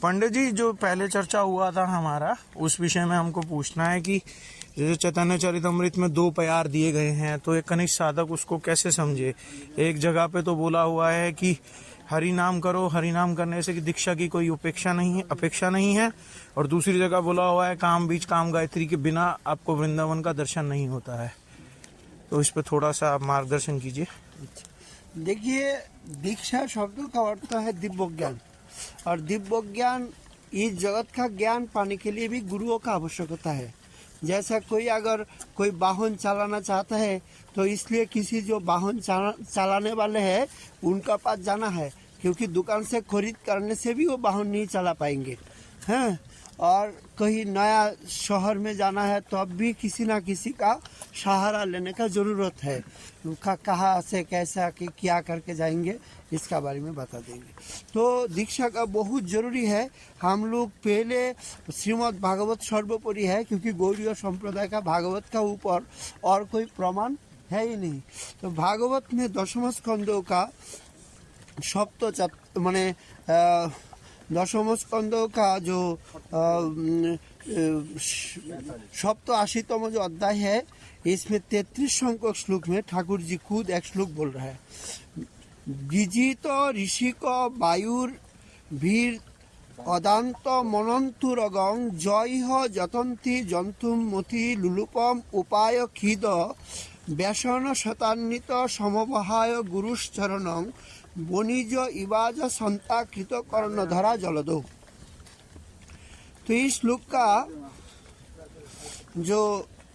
पंडित जी, जो पहले चर्चा हुआ था हमारा, उस विषय में हमको पूछना है कि जैसे चैतन्य चरितमृत में 2 प्यार दिए गए हैं, तो एक कनिष्ठ साधक उसको कैसे समझे। एक जगह पे तो बोला हुआ है कि हरि नाम करो, हरि नाम करने से कि दीक्षा की कोई अपेक्षा नहीं है, और दूसरी जगह बोला हुआ है काम बीज काम गायत्री के बिना आपको वृंदावन का दर्शन नहीं होता है। तो इस पे थोड़ा सा आप मार्गदर्शन कीजिए। देखिए, दीक्षा शब्द का अर्थ है दिव्य ज्ञान, और दिव्य ज्ञान इस जगत का ज्ञान पाने के लिए भी गुरुओं का आवश्यकता है। जैसा कोई कोई वाहन चलाना चाहता है तो इसलिए किसी जो वाहन चलाने वाले हैं उनका पास जाना है, क्योंकि दुकान से खरीद करने से भी वो वाहन नहीं चला पाएंगे हैं। और कहीं नया शहर में जाना है तो अब भी किसी ना किसी का सहारा लेने का ज़रूरत है। कहाँ से कैसा कि क्या करके जाएंगे, इसका बारे में बता देंगे। तो दीक्षा का बहुत ज़रूरी है। हम लोग पहले श्रीमद् भागवत सर्वोपरि है, क्योंकि गौड़ीय संप्रदाय का भागवत का ऊपर और कोई प्रमाण है ही नहीं। तो भागवत में दशम स्कंदों का दशम स्कंदों का जो 87तम जो अध्याय है, इसमें 33 संख्यक श्लोक में ठाकुर जी खुद एक श्लोक बोल रहा है। विजित ऋषिक वायुर भीर अदांत मनंतुरगं जय जतंती जंतुम मति लुलुपम उपाय खिद व्यसन शतान्वित समवहाय गुरुश्चरणं वनिज इवाज संता कृत कर्ण धरा जलदो। तो इस श्लोक का जो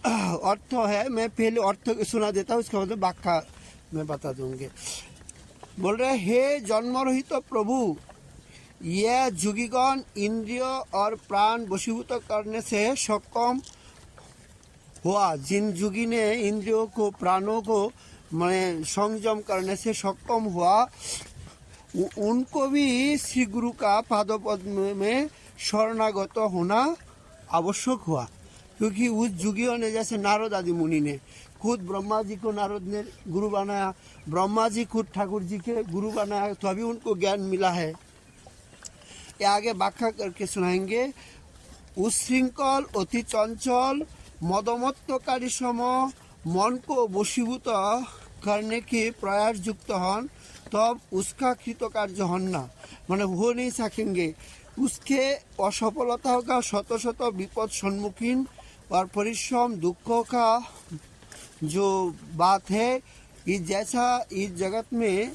अर्थ है, मैं पहले अर्थ सुना देता हूँ, उसके बाद व्याख्या मैं बता दूंगी। बोल रहे, हे जन्मरहित प्रभु, यह जुगीगण इंद्रिय और प्राण वशीभूत करने से सक्षम हुआ। जिन जुगी ने इंद्रियों को प्राणों को संयम करने से सक्षम हुआ, उनको भी श्री गुरु का पादपद में शरणागत होना आवश्यक हुआ। क्योंकि उस जुगियों ने, जैसे नारद आदि मुनि ने खुद ब्रह्मा जी को नारद ने गुरु बनाया, ब्रह्मा जी खुद ठाकुर जी के गुरु बनाया, तो अभी उनको ज्ञान मिला है। ये आगे व्याख्या करके सुनाएंगे। उच्छृंखल अति चंचल मदमत्तकारी सम मन को वशीभूत करने के प्रयास युक्त हन, तब उसका कृतकार्य होना माने हो नहीं सकेंगे। उसके असफलता का शत शत विपद सम्मुखीन और परिश्रम दुखों का जो बात है, इस जैसा इस जगत में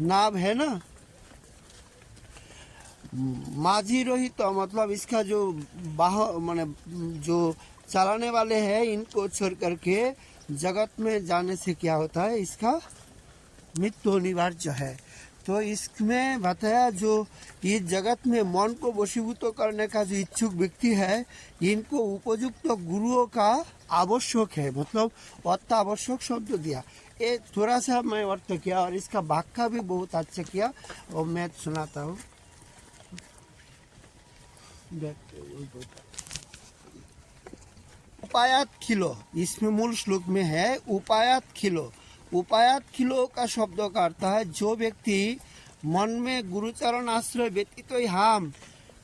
नाभ है ना, माझी रोहित, मतलब इसका जो जो चलाने वाले हैं, इनको छोड़ करके जगत में जाने से क्या होता है, इसका मृत्यु अनिवार्य है। तो इसमें बताया, जो इस जगत में मन को वशीभूत करने का जो इच्छुक व्यक्ति है, इनको उपयुक्त गुरुओं का आवश्यक है। मतलब अर्थ आवश्यक शब्द दिया, ये थोड़ा सा मैं अर्थ किया और इसका व्याख्या भी बहुत अच्छा किया, और मैं सुनाता हूँ। उपायात खिलो, इसमें मूल श्लोक में है उपायात खिलो। उपायात खिलो का शब्द का अर्थ है, जो व्यक्ति मन में गुरुचरण आश्रय व्यतीत ही हम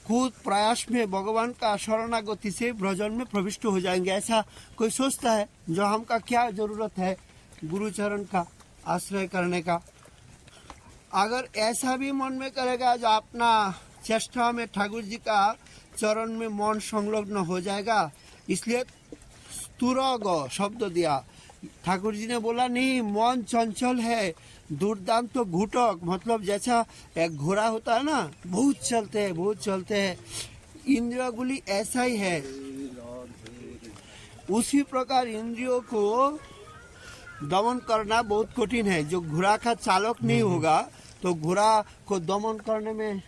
खुद प्रयास में भगवान का शरणागति से भ्रजन में प्रविष्ट हो जाएंगे। ऐसा कोई सोचता है जो हमका क्या जरूरत है गुरुचरण का आश्रय करने का। अगर ऐसा भी मन में करेगा, जो अपना चेष्टा में ठाकुर जी का चरण में मन संलग्न हो जाएगा, इसलिए स्तुरग शब्द दिया। ठाकुर जी ने बोला नहीं, मन चंचल है, दुर्दांत तो घुटक, मतलब जैसा एक घोड़ा होता है ना, बहुत चलते हैं, इंद्रियगुली ऐसा ही है। उसी प्रकार इंद्रियों को दमन करना बहुत कठिन है। जो घोड़ा का चालक नहीं होगा तो घोड़ा को दमन करने में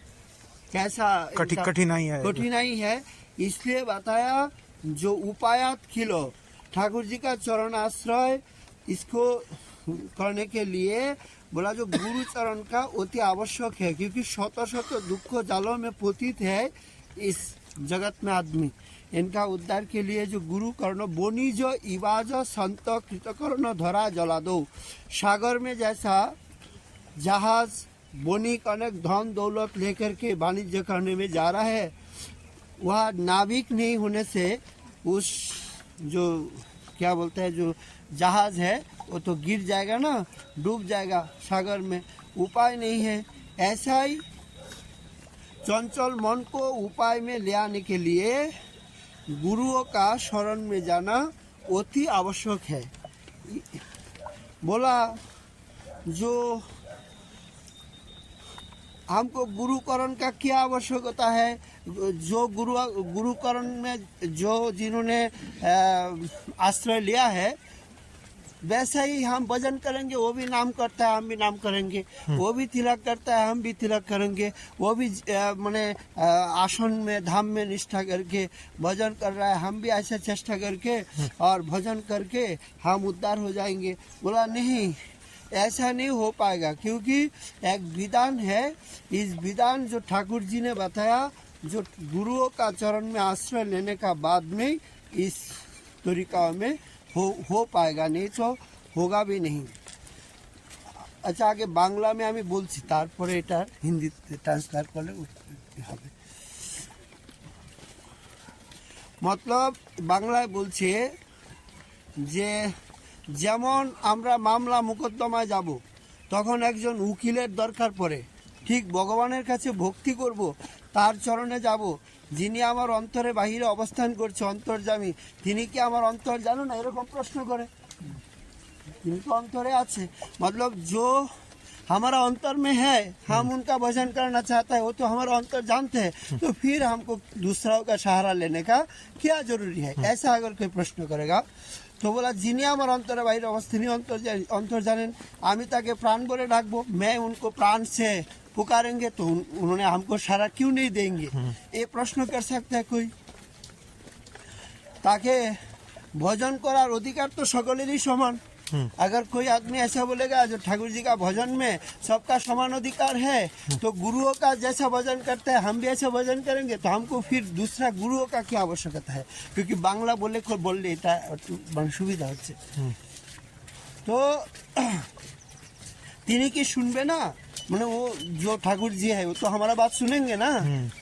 कैसा कठिनाई है। इसलिए बताया, जो उपायात खिलो, ठाकुर जी का चरण आश्रय, इसको करने के लिए बोला जो गुरु चरण का अति आवश्यक है। क्योंकि शत शत दुख जालों में पतित है इस जगत में आदमी। इनका उद्धार के लिए जो गुरु कर्ण वनिज इवाज संत कृतकर्ण धरा जला दो। सागर में जैसा जहाज वणिक अनेक धन दौलत लेकर के वाणिज्य करने में जा रहा है, वह नाविक नहीं होने से उस जो क्या बोलते हैं जो जहाज है वो तो गिर जाएगा ना, डूब जाएगा सागर में, उपाय नहीं है। ऐसा ही चंचल मन को उपाय में ले आने के लिए गुरुओं का शरण में जाना अति आवश्यक है। बोला जो हमको गुरुकरण का क्या आवश्यकता है, जो गुरुकरण में जो जिन्होंने आश्रय लिया है वैसे ही हम भजन करेंगे, वो भी नाम करता है हम भी नाम करेंगे, वो भी तिलक करता है हम भी तिलक करेंगे, वो भी माने आसन में धाम में निष्ठा करके भजन कर रहा है, हम भी ऐसे चेष्टा करके और भजन करके हम उद्धार हो जाएंगे। बोला नहीं, ऐसा नहीं हो पाएगा, क्योंकि एक विधान है, इस विधान जो ठाकुर जी ने बताया, जो गुरुओं का चरण में आश्रय लेने का बाद में इस तरीका में हो पाएगा, नहीं तो होगा भी नहीं। अच्छा आगे बांग्ला में আমি বলছি, তারপরে এটা হিন্দিতে ট্রান্সলেট করলে হবে। मतलब বাংলায় বলছে যে যেমন আমরা মামলা মোকদ্দমায় যাব তখন একজন উকিলের দরকার পড়ে, ঠিক ভগবানের কাছে ভক্তি করব, তার চরণে যাব, যিনি আমার অন্তরে বাহিরে অবস্থান করছে অন্তর্যামী, তিনি কি আমার অন্তর জানো না, এরকম প্রশ্ন করে। তিনি তো অন্তরে আছে, मतलब जो हमारा अंतर में है, हम उनका भजन करना चाहता है, वो तो हमारा अंतर जानते हैं, तो फिर हमको दूसरों का सहारा लेने का क्या जरूरी है, ऐसा अगर कोई प्रश्न करेगा तो बोला যিনি আমার অন্তরে বাইরে অবস্থান অন্তর জানেন, আমি তাকে প্রাণ বলে ডাকবো, मैं उनको प्राण से पुकारेंगे तो उन्होंने हमको सहारा क्यों नहीं देंगे, ये प्रश्न कर सकता है कोई। ताके भजन करार अधिकार तो सकलेरই समान। अगर कोई आदमी ऐसा बोलेगा जो ठाकुर जी का भजन में सबका समान अधिकार है, तो गुरुओं का जैसा भजन करते हैं हम भी ऐसा भजन करेंगे, तो हमको फिर दूसरा गुरुओं का क्या आवश्यकता है, क्योंकि बांग्ला बोलले এটা সুবিধা হচ্ছে। तो তিনি কি শুনবে না, মানে वो जो ठाकुर जी है वो तो हमारा बात सुनेंगे ना,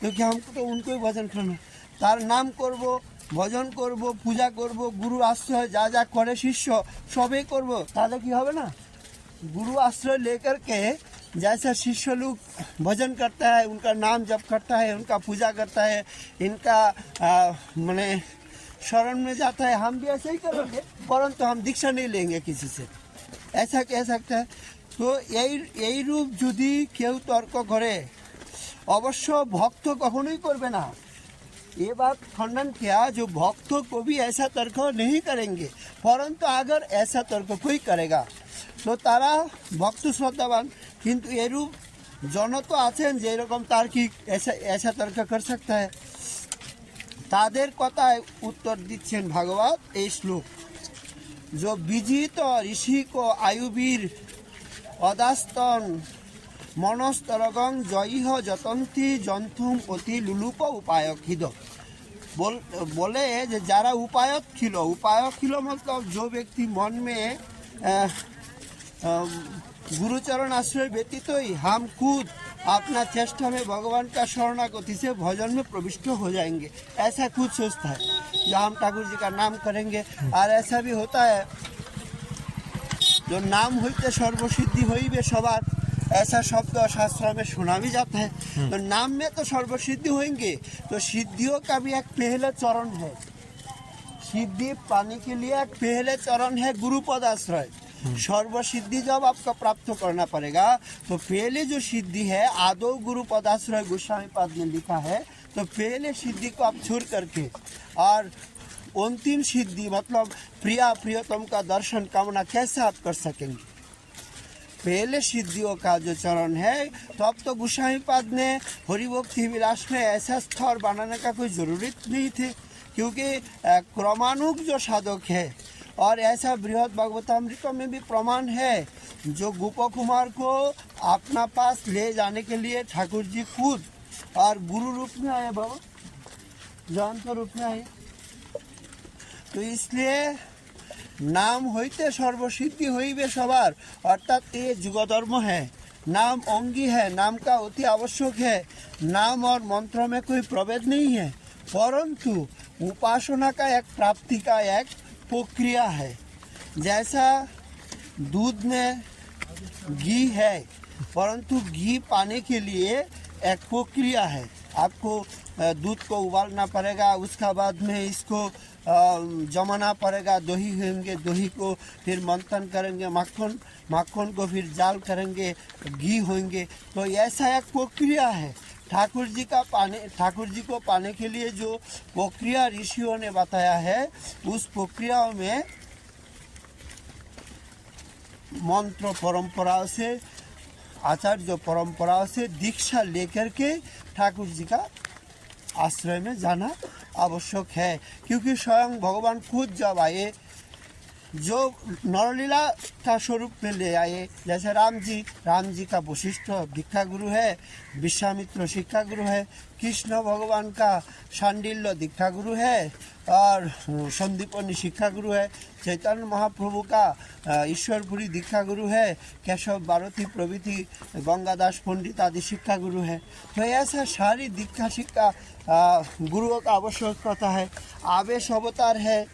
क्योंकि हमको तो उनको ही भजन करना, तार नाम করব, ভজন করব, পূজা করব, গুরু আশ্রয় যা যা করে শিষ্য সবই করব, তাহলে কি হবে না। गुरु आश्रय लेकर के जैसा शिष्य लोग भजन करता है, उनका नाम जप करता है, उनका पूजा करता है, इनका माने शरण में जाता है, हम भी ऐसे ही करेंगे, परंतु हम दीक्षा नहीं लेंगे किसी से, ऐसा कह सकता है। तो यही रूप যদি কেউ তর্ক করে, অবশ্য ভক্ত কখনোই করবে না। ये बात खंडन किया, जो भक्त को भी ऐसा तर्क नहीं करेंगे, परंतु अगर ऐसा तर्क कोई करेगा तो तारा भक्त श्रद्धावान, किंतु ये रूप जन तो आছেন যে এরকম তার্কিক ऐसा तर्क कर सकता है, তাদের কথায় उत्तर দিচ্ছেন भागवत এই শ্লোক, जो विजित ऋषि को आयुवीर अदास्तन मनस्तरगं जयह जतंती जंथुम अति लुलुप उपायक हिद। बोले যে যারা উপায়ক ছিল मतलब जो व्यक्ति मन में गुरुचरण आश्रय व्यतीत ही हम खुद अपना चेष्टा में भगवान का शरणागति से भजन में प्रविष्ट हो जाएंगे, ऐसा कुछ सोचता है, जो हम ठाकुर जी का नाम करेंगे। और ऐसा भी होता है जो नाम होते सर्वसिद्धि होइबे सवार, ऐसा शब्द शास्त्र में सुना भी जाता है। तो नाम में तो सर्वसिद्धि होंगे, तो सिद्धियों का भी एक पहले चरण है, सिद्धि पाने के लिए एक पहले चरण है गुरुपद आश्रय। सर्वसिद्धि जब आपको प्राप्त करना पड़ेगा, तो पहले जो सिद्धि है आदौ गुरुपद आश्रय गोस्वामी पाद ने लिखा है, तो पहले सिद्धि को आप छोड़ करके और अंतिम सिद्धि मतलब प्रिया प्रियतम का दर्शन कामना कैसे आप कर सकेंगे। पहले सिद्धियों का जो चरण है, तो अब तो गोस्वामी पाद ने हरिभक्ति विलास में ऐसा स्तर बनाने का कोई जरूरत नहीं थी, क्योंकि क्रमानुग जो साधक है, और ऐसा बृहद भागवतामृत में भी प्रमाण है, जो गोप कुमार को अपना पास ले जाने के लिए ठाकुर जी खुद और गुरु रूप में आए, बाबा जयंत रूप में आए। तो इसलिए नाम होते सर्वसिद्धि होइबे सवार, अर्थात ये जुगधर्म है, नाम अंगी है, नाम का अति आवश्यक है, नाम और मंत्रों में कोई प्रभेद नहीं है, परंतु उपासना का एक प्राप्ति का एक प्रक्रिया है। जैसा दूध में घी है, परंतु घी पाने के लिए एक प्रक्रिया है। आपको दूध को उबालना पड़ेगा, उसका बाद में इसको जमाना पड़ेगा, दही होंगे, दही को फिर मंथन करेंगे, माखन को फिर जाल करेंगे, घी होंगे। तो ऐसा एक प्रक्रिया है। ठाकुर जी को पाने के लिए जो प्रक्रिया ऋषियों ने बताया है, उस प्रक्रिया में मंत्र परंपरा से, आचार्य परंपरा से दीक्षा लेकर के ठाकुर जी का आश्रय में जाना आवश्यक है। क्योंकि स्वयं भगवान खुद जब आए, जो नरलीला का स्वरूप में ले आए, जैसे राम जी का वशिष्ठ दीक्षा गुरु है, विश्वामित्र शिक्षा गुरु है, कृष्ण भगवान का शांडिल्य दीक्षा गुरु है और संदीपनी शिक्षा गुरु है, चैतन्य महाप्रभु का ईश्वरपुरी दीक्षा गुरु है, केशव भारती प्रभृति गंगादास पंडित आदि शिक्षा गुरु है। तो ऐसा सारी दीक्षा शिक्षा गुरुओं का आवश्यकता है। आवेश अवतार है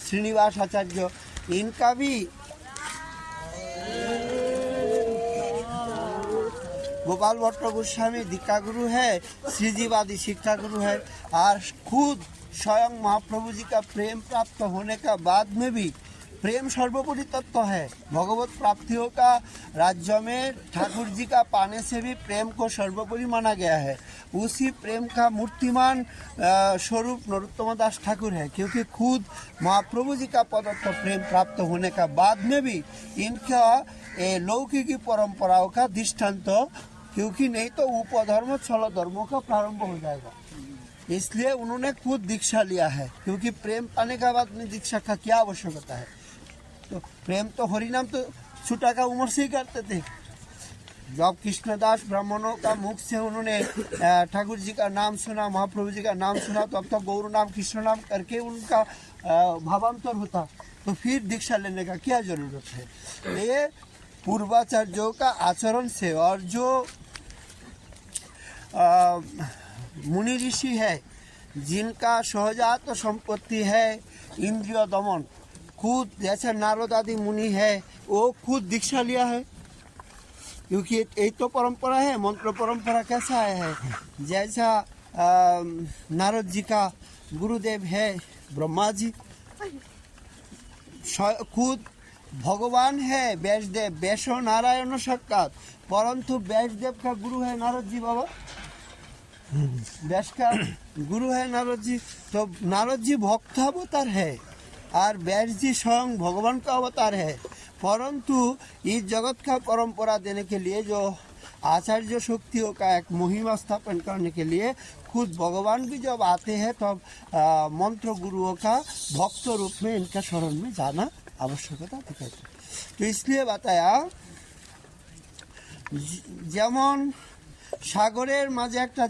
श्रीनिवास आचार्य, इनका भी गोपाल भट्ट गोस्वामी दीक्षा गुरु है, श्रीजीवादी शिक्षा गुरु है। और खुद स्वयं महाप्रभु जी का प्रेम प्राप्त होने का बाद में भी प्रेम सर्वोपरि तत्व है। भगवत प्राप्तियों का राज्य में ठाकुर जी का पाने से भी प्रेम को सर्वोपरि माना गया है। उसी प्रेम का मूर्तिमान स्वरूप नरोत्तम दास ठाकुर है, क्योंकि खुद महाप्रभु जी का पदत्त प्रेम प्राप्त होने का बाद में भी इनका लौकिकी परंपराओं का दृष्टांत, क्योंकि नहीं तो उपधर्म छल धर्मों का प्रारंभ हो जाएगा। इसलिए उन्होंने खुद दीक्षा लिया है, क्योंकि प्रेम पाने का बाद में दीक्षा का क्या आवश्यकता है। तो प्रेम तो हरिनाम तो छुटा का उम्र से ही करते थे। जब कृष्णदास ब्राह्मणों का मुख से उन्होंने ठाकुर जी का नाम सुना, महाप्रभु जी का नाम सुना, तो अब तक गौर नाम कृष्ण नाम करके उनका भावांतर होता, तो फिर दीक्षा लेने का क्या जरूरत है। ये पूर्वाचार्यों का आचरण से, और जो मुनि ऋषि है जिनका सहजात संपत्ति है इंद्रिय दमन, खुद जैसे नारद आदि मुनि है, वो खुद दीक्षा लिया है। क्योंकि यही तो परंपरा है। मंत्र परंपरा कैसा है, जैसा नारद जी का गुरुदेव है ब्रह्मा जी, खुद भगवान है व्यासदेव, व्यासो नारायण साक्षात, परंतु व्यासदेव का गुरु है नारद जी। बाबा व्यास का गुरु है नारद जी, तो नारद जी भक्त अवतार है और व्यास जी स्वयं भगवान का अवतार है। परंतु इस जगत का परंपरा देने के लिए, जो आचार्य शक्तियों का एक महिमा स्थापन करने के लिए खुद भगवान भी जब आते हैं, तब मंत्र गुरुओं का भक्त रूप में इनका शरण में जाना आवश्यकता दिखाई है। तो इसलिए बताया, যেমন সাগরের মাঝে একটা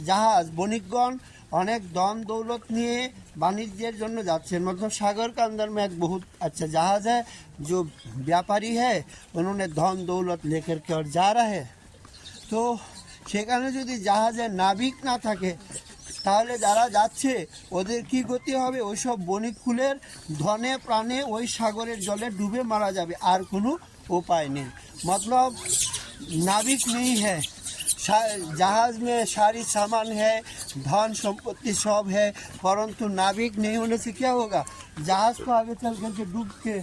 জাহাজ, বণিকগণ अनेक धन दौलत निये वाणिज्य जन्य जाच्छेन, मतलब सागर के अंदर में एक बहुत अच्छा जहाज है, जो व्यापारी है उन्होंने धन दौलत लेकर के और जा रहा है। तो সেখানে যদি জাহাজে নাবিক না থাকে, তাহলে যারা যাচ্ছে ওদের কি গতি হবে? ওই সব বণিককুলের ধনে প্রাণে ওই সাগরের জলে ডুবে মারা যাবে, আর কোনো উপায় নেই। मतलब नाविक नहीं है, जहाज में सारी सामान है, धन संपत्ति सब है, परंतु नाविक नहीं होने से क्या होगा? जहाज को आगे चल करके डूब के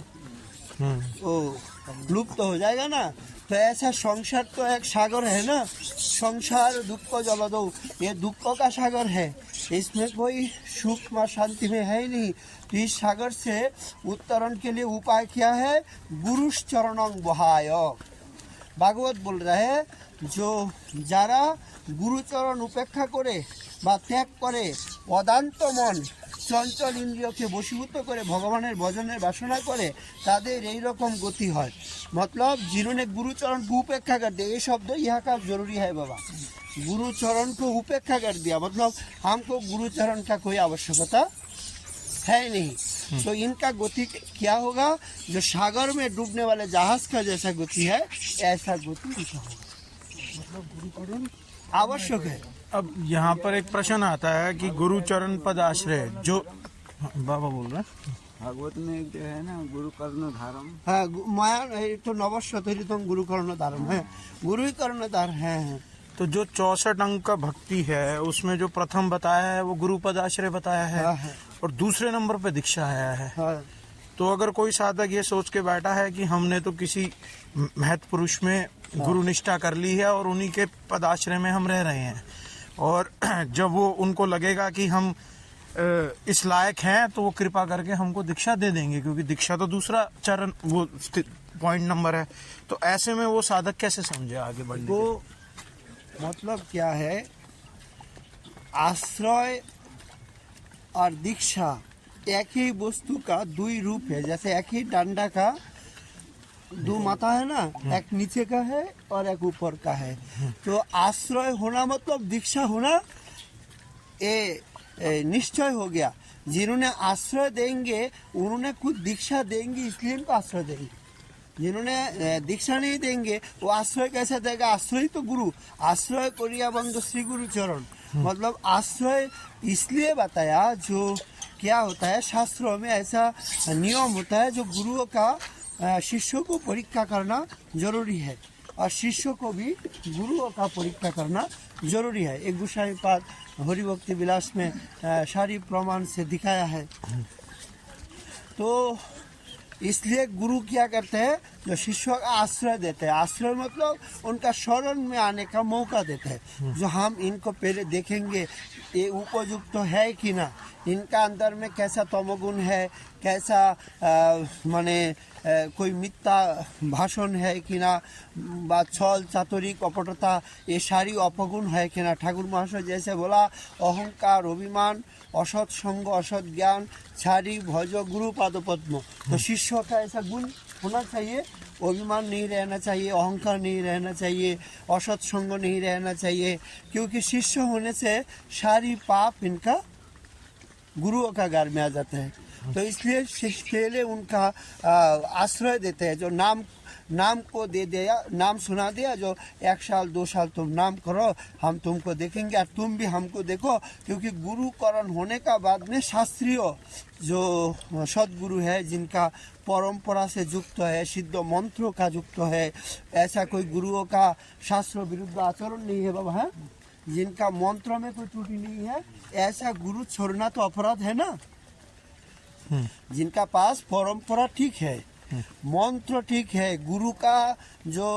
लुप्त हो जाएगा ना। तो ऐसा संसार तो एक सागर है ना, संसार दुख जलदो, ये दुख का सागर है, इसमें कोई सुख व शांति में है ही नहीं। तो इस सागर से उत्तरण के लिए उपाय क्या है? गुरुश चरणं बहाय। भागवत बोल रहा है, जो যারা গুরুচরণ উপেক্ষা করে বা ত্যাগ করে, অদান্ত মন চঞ্চল ইন্দ্রিয়কে বশীভূত করে ভগবানের ভজনের বাসনা করে, তাদের এই রকম গতি হয়। मतलब जिन्होंने गुरुचरण को उपेक्षा कर दिया, ये शब्द यहाँ का जरूरी है बाबा, गुरुचरण को उपेक्षा कर दिया, मतलब हमको गुरुचरण का कोई आवश्यकता है नहीं। तो इनका गति क्या होगा? जो सागर में डूबने वाले जहाज का जैसा गति है, ऐसा गति इनका होगा। आवश्यक है। अब यहाँ पर एक प्रश्न आता है कि गुरु चरण पद आश्रय जो बाबा बोल रहे हैं भागवत में जो है ना गुरु कर्ण धारम, हाँ माया ये तो नवशतरितम गुरु कर्ण धारम है, गुरु ही कर्ण धार है। तो जो 64 अंक का भक्ति है उसमें जो प्रथम बताया है वो गुरु पद आश्रय बताया है हाँ, हाँ। और दूसरे नंबर पे दीक्षा आया है। हाँ, तो अगर कोई साधक ये सोच के बैठा है कि हमने तो किसी महत् पुरुष में गुरु निष्ठा कर ली है और उन्हीं के पद आश्रय में हम रह रहे हैं और जब वो उनको लगेगा कि हम इस लायक हैं तो वो कृपा करके हमको दीक्षा दे देंगे, क्योंकि दीक्षा तो दूसरा चरण वो पॉइंट नंबर है। तो ऐसे में वो साधक कैसे समझे आगे बढ़ने तो मतलब क्या है, आश्रय और दीक्षा एक ही वस्तु का दुई रूप है। जैसे एक ही डंडा का दो माथा है ना, एक नीचे का है और एक ऊपर का है। तो आश्रय होना मतलब दीक्षा होना ये निश्चय हो गया। जिन्होंने आश्रय देंगे उन्होंने कुछ दीक्षा देंगे, इसलिए उनको आश्रय देंगे। जिन्होंने दीक्षा नहीं देंगे वो आश्रय कैसे देगा? आश्रय तो गुरु, आश्रय कोरिया बंधु श्री गुरु चरण। मतलब आश्रय इसलिए बताया, जो क्या होता है शास्त्रों में ऐसा नियम होता है, जो गुरुओं का शिष्यों को परीक्षा करना जरूरी है और शिष्यों को भी गुरुओं का परीक्षा करना जरूरी है। एक गोसाई पाद हरिभक्ति विलास में सारी प्रमाण से दिखाया है। तो इसलिए गुरु क्या करते हैं, जो शिष्यों का आश्रय देते हैं। आश्रय मतलब उनका शरण में आने का मौका देते हैं। जो हम इनको पहले देखेंगे ये उपयुक्त तो है कि ना, इनका अंदर में कैसा तमोगुण है, कैसा माने कोई मिथ्या भाषण है कि ना, बा छल चातुरी कपटता ये सारी अपगुण है कि ना। ठाकुर महाशय जैसे बोला, अहंकार अभिमान असत संग असत ज्ञान छाड़ी भज गुरु पाद पद्म। तो शिष्य का ऐसा गुण होना चाहिए, अभिमान नहीं रहना चाहिए, अहंकार नहीं रहना चाहिए, असत संग नहीं रहना चाहिए, क्योंकि शिष्य होने से सारी पाप इनका गुरुओं का घर में आ जाता है। तो इसलिए पहले उनका आश्रय देते हैं। जो नाम को दे दिया, नाम सुना दिया, जो 1 साल 2 साल तुम नाम करो, हम तुमको देखेंगे और तुम भी हमको देखो। क्योंकि गुरुकरण होने का बाद में शास्त्रीय जो सदगुरु है, जिनका परंपरा से युक्त है, सिद्ध मंत्रों का युक्त है, ऐसा कोई गुरुओं का शास्त्र विरुद्ध आचरण नहीं है बाबा, है जिनका मंत्र में कोई त्रुटि नहीं है, ऐसा गुरु छोड़ना तो अपराध है ना। जिनका पास परंपरा ठीक है, मंत्र ठीक है, गुरु का जो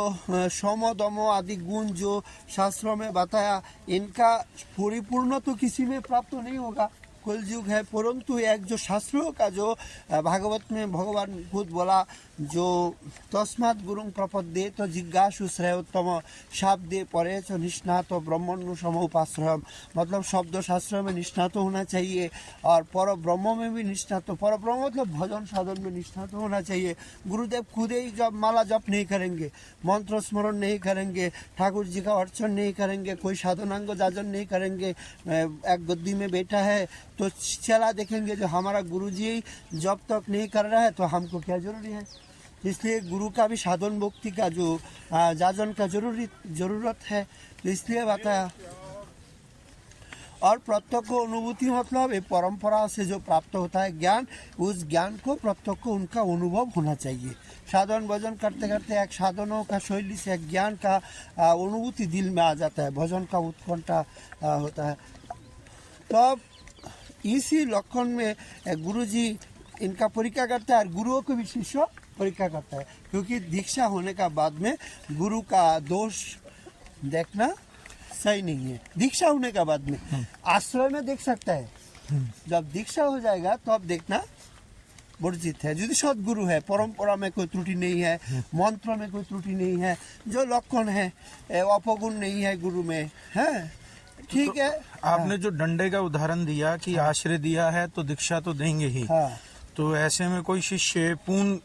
सम दम आदि गुण जो शास्त्रों में बताया, इनका परिपूर्ण तो किसी में प्राप्त नहीं होगा, कल युग है। परंतु एक जो शास्त्रों का जो भागवत में भगवान खुद बोला, जो तस्मात् गुरुं प्रपद्ये तो जिज्ञासु श्रेयोत्तम शाब्दे परे तो निष्णात ब्रह्मण्य समोपाश्रयम। मतलब शब्द शास्त्र में निष्णात होना चाहिए और पर ब्रह्म में भी निष्णात। पर ब्रह्म मतलब भजन साधन में निष्णात होना चाहिए। गुरुदेव खुद ही जब माला जप नहीं करेंगे, मंत्र स्मरण नहीं करेंगे, ठाकुर जी का अर्चन नहीं करेंगे, कोई साधनांग जाजन नहीं करेंगे, एक गद्दी में बैठा है तो चला देखेंगे जो हमारा गुरु जी जब तक नहीं कर रहा है तो हमको क्या जरूरी है। इसलिए गुरु का भी साधन भक्ति का जो जाजन का जरूरत है, तो इसलिए बताया। और प्रत्यक्ष अनुभूति मतलब ये परंपरा से जो प्राप्त होता है ज्ञान, उस ज्ञान को प्रत्यक्ष उनका अनुभव होना चाहिए। साधन भजन करते करते एक साधनों का शैली से एक ज्ञान का अनुभूति दिल में आ जाता है, भजन का उत्कंठा होता है। तब इसी लक्षण में गुरुजी इनका परीक्षा करता है और गुरुओं को भी शिष्य परीक्षा करता है। क्योंकि दीक्षा होने का बाद में गुरु का दोष देखना सही नहीं है। दीक्षा होने का बाद में आश्रय में देख सकता है, जब दीक्षा हो जाएगा तो अब देखना वर्जित है। यदि सदगुरु है, परंपरा में कोई त्रुटि नहीं है, मंत्र में कोई त्रुटि नहीं है, जो लक्षण है अपगुण नहीं है गुरु में, है ठीक है। आपने जो डंडे का उदाहरण दिया कि आश्रय दिया है तो दीक्षा तो देंगे ही, तो ऐसे में कोई शिष्य पूर्ण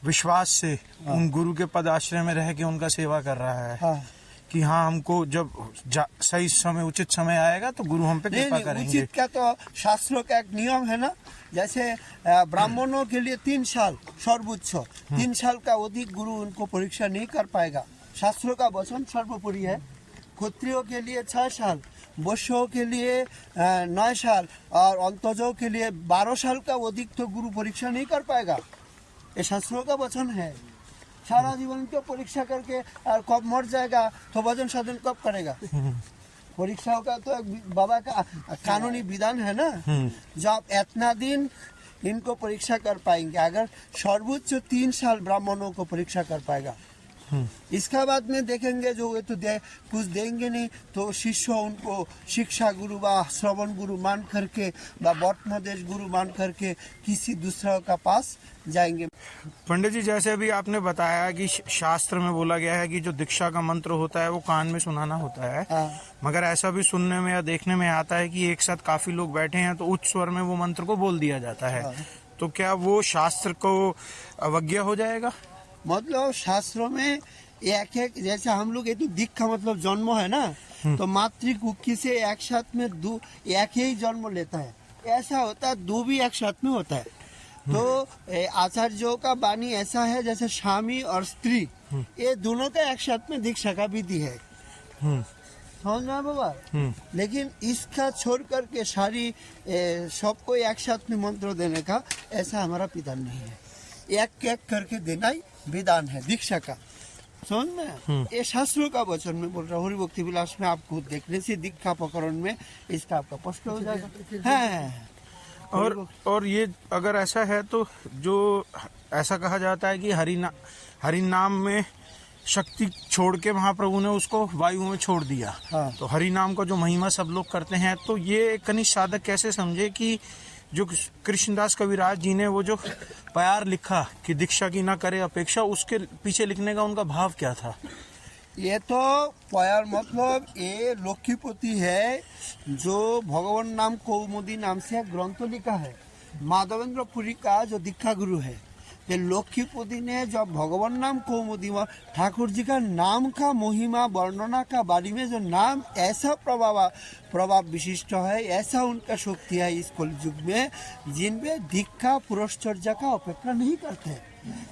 विश्वास से उन गुरु के पद आश्रय में रह के उनका सेवा कर रहा है कि हाँ हमको जब सही समय उचित समय आएगा तो गुरु हम पे कृपा करेंगे। उचित का तो शास्त्रों का एक नियम है ना। जैसे ब्राह्मणों के लिए 3 साल सर्वोच्च, 3 साल का अधिक गुरु उनको परीक्षा नहीं कर पाएगा। शास्त्रों का वचन सर्वोपरि है, क्षत्रियों के लिए 6 साल, वैश्यों के लिए 9 साल और अंतजों के लिए 12 साल का अधिक तो गुरु परीक्षा नहीं कर पाएगा। ये शास्त्रों का वचन है। सारा जीवन को परीक्षा करके और कब मर जाएगा तो भजन साधन कब करेगा? परीक्षाओं का तो एक बाबा का कानूनी विधान है ना। जब इतना दिन इनको परीक्षा कर पाएंगे, अगर सर्वोच्च 3 साल ब्राह्मणों को परीक्षा कर पाएगा। इसका बाद में देखेंगे जो ये तो कुछ देंगे नहीं तो शिष्य उनको शिक्षा गुरु व श्रवण गुरु मान करके व वर्तमदेश गुरु मान करके किसी दूसरा का पास जाएंगे। पंडित जी, जैसे अभी आपने बताया कि शास्त्र में बोला गया है कि जो दीक्षा का मंत्र होता है वो कान में सुनाना होता है, मगर ऐसा भी सुनने में या देखने में आता है कि एक साथ काफी लोग बैठे हैं तो उच्च स्वर में वो मंत्र को बोल दिया जाता है, तो क्या वो शास्त्र को अवज्ञा हो जाएगा? मतलब शास्त्रों में एक एक, जैसे हम लोग ये तो दीक्षा मतलब जन्म है ना, तो मातृ कुक्की से एक साथ में एक ही जन्म लेता है। ऐसा होता है, 2 भी एक साथ में होता है। तो आचार्यों का वाणी ऐसा है जैसे स्वामी और स्त्री ये दोनों का एक साथ में दीक्षा का विधि है। समझ रहे हैं बाबा? लेकिन इसका छोड़ करके सारी सबको एक साथ में मंत्र देने का ऐसा हमारा विधान नहीं है। एक एक करके देना ही विधान है दीक्षा का। समझ में? ये शास्त्रों का वचन में बोल रहा हूँ। हरि भक्ति विलास में आपको देखने से दीक्षा प्रकरण में इसका आपका स्पष्ट हो जाएगा। है और ये अगर ऐसा है तो जो ऐसा कहा जाता है कि हरि नाम में शक्ति छोड़ के महाप्रभु ने उसको वायु में छोड़ दिया। तो हरि नाम का जो महिमा सब लोग करते हैं, तो ये कनिष्ठ साधक कैसे समझे कि जो कृष्णदास कविराज जी ने वो जो प्यार लिखा कि दीक्षा की ना करे अपेक्षा, उसके पीछे लिखने का उनका भाव क्या था? ये तो प्यार मतलब ये लक्ष्मीपति है जो भगवान नाम कौमुदी नाम से ग्रंथ लिखा है। माधवेंद्र पुरी का जो दीक्षा गुरु है, ये लक्ष्मीपति ने जब भगवान नाम कौमुदी में ठाकुर जी का नाम का महिमा वर्णना का बारे में जो नाम ऐसा प्रभाव विशिष्ट है, ऐसा उनका शक्ति है इस कलयुग में, जिनमें दीक्षा पुरस्चर्या का अपेक्षा नहीं करते।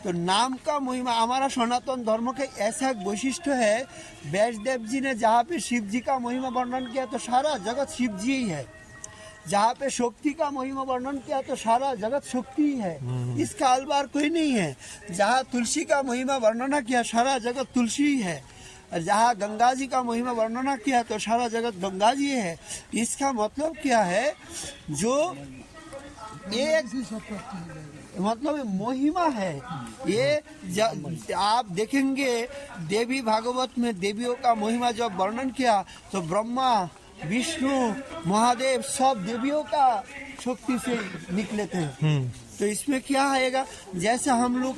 तो नाम का महिमा हमारा सनातन धर्म का ऐसा एक वैशिष्ट्य है। वैष्णदेव जी ने जहाँ पे शिव जी का महिमा वर्णन किया तो सारा जगत शिव जी ही है। जहाँ पे शक्ति का महिमा वर्णन किया तो सारा जगत शक्ति ही है, इसका अलबार कोई नहीं है। जहाँ तुलसी का महिमा वर्णना किया सारा जगत तुलसी ही है, और जहाँ गंगा जी का महिमा वर्णना किया तो सारा जगत गंगा जी है। इसका मतलब क्या है, जो एक मतलब महिमा है ये। आप देखेंगे देवी भागवत में देवियों का महिमा जब वर्णन किया तो ब्रह्मा विष्णु महादेव सब देवियों का शक्ति से निकले थे। तो इसमें क्या आएगा, जैसे हम लोग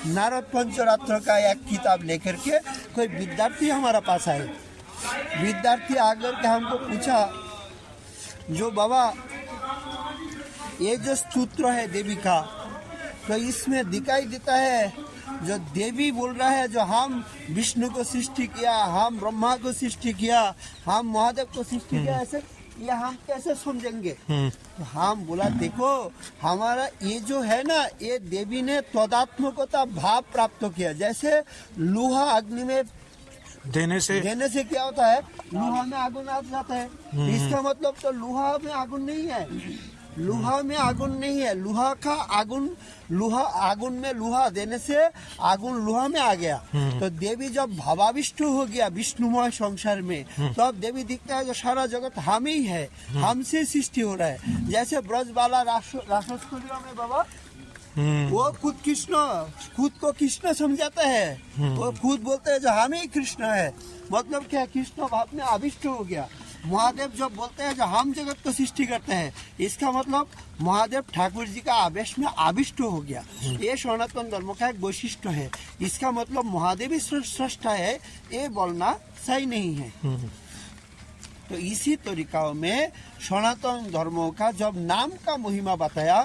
नारद पंचरात्र का एक किताब लेकर के कोई विद्यार्थी हमारा पास आए, विद्यार्थी आकर के हमको पूछा, जो बाबा ये जो स्तोत्र है देवी का, तो इसमें दिखाई देता है जो देवी बोल रहा है जो हम विष्णु को सृष्टि किया, हम ब्रह्मा को सृष्टि किया, हम महादेव को सृष्टि किया, ऐसे ये हम कैसे समझेंगे? तो हम बोला देखो हमारा ये जो है ना, ये देवी ने तदात्मकता भाव प्राप्त किया। जैसे लोहा अग्नि में देने से क्या होता है, लोहा में आगुन आ जाता है। इसका मतलब तो लोहा में आगुन नहीं है, लोहा में आगुन नहीं है, लोहा का आगुन, लोहा आगुन में लोहा देने से आगुन लोहा में आ गया। तो देवी जब भावाविष्ट हो गया विष्णुमय संसार में, तो अब देवी दिखता है जो सारा जगत हम ही है, हमसे सृष्टि हो रहा है। जैसे ब्रजबाला रासस्थलियों में बाबा वो खुद को कृष्ण समझाता है, वो खुद बोलते हैं जो हम ही कृष्ण है। मतलब क्या, कृष्ण भाव में आविष्ट हो गया। महादेव जब बोलते हैं जो हम जगत को सृष्टि करते हैं, इसका मतलब महादेव ठाकुर जी का आवेश में आविष्ट हो गया। ये सनातन धर्म का एक वैशिष्ट्य है। इसका मतलब महादेव ही सृष्टा है, ये बोलना सही नहीं है। तो इसी तरीका में सनातन धर्मों का जब नाम का महिमा बताया,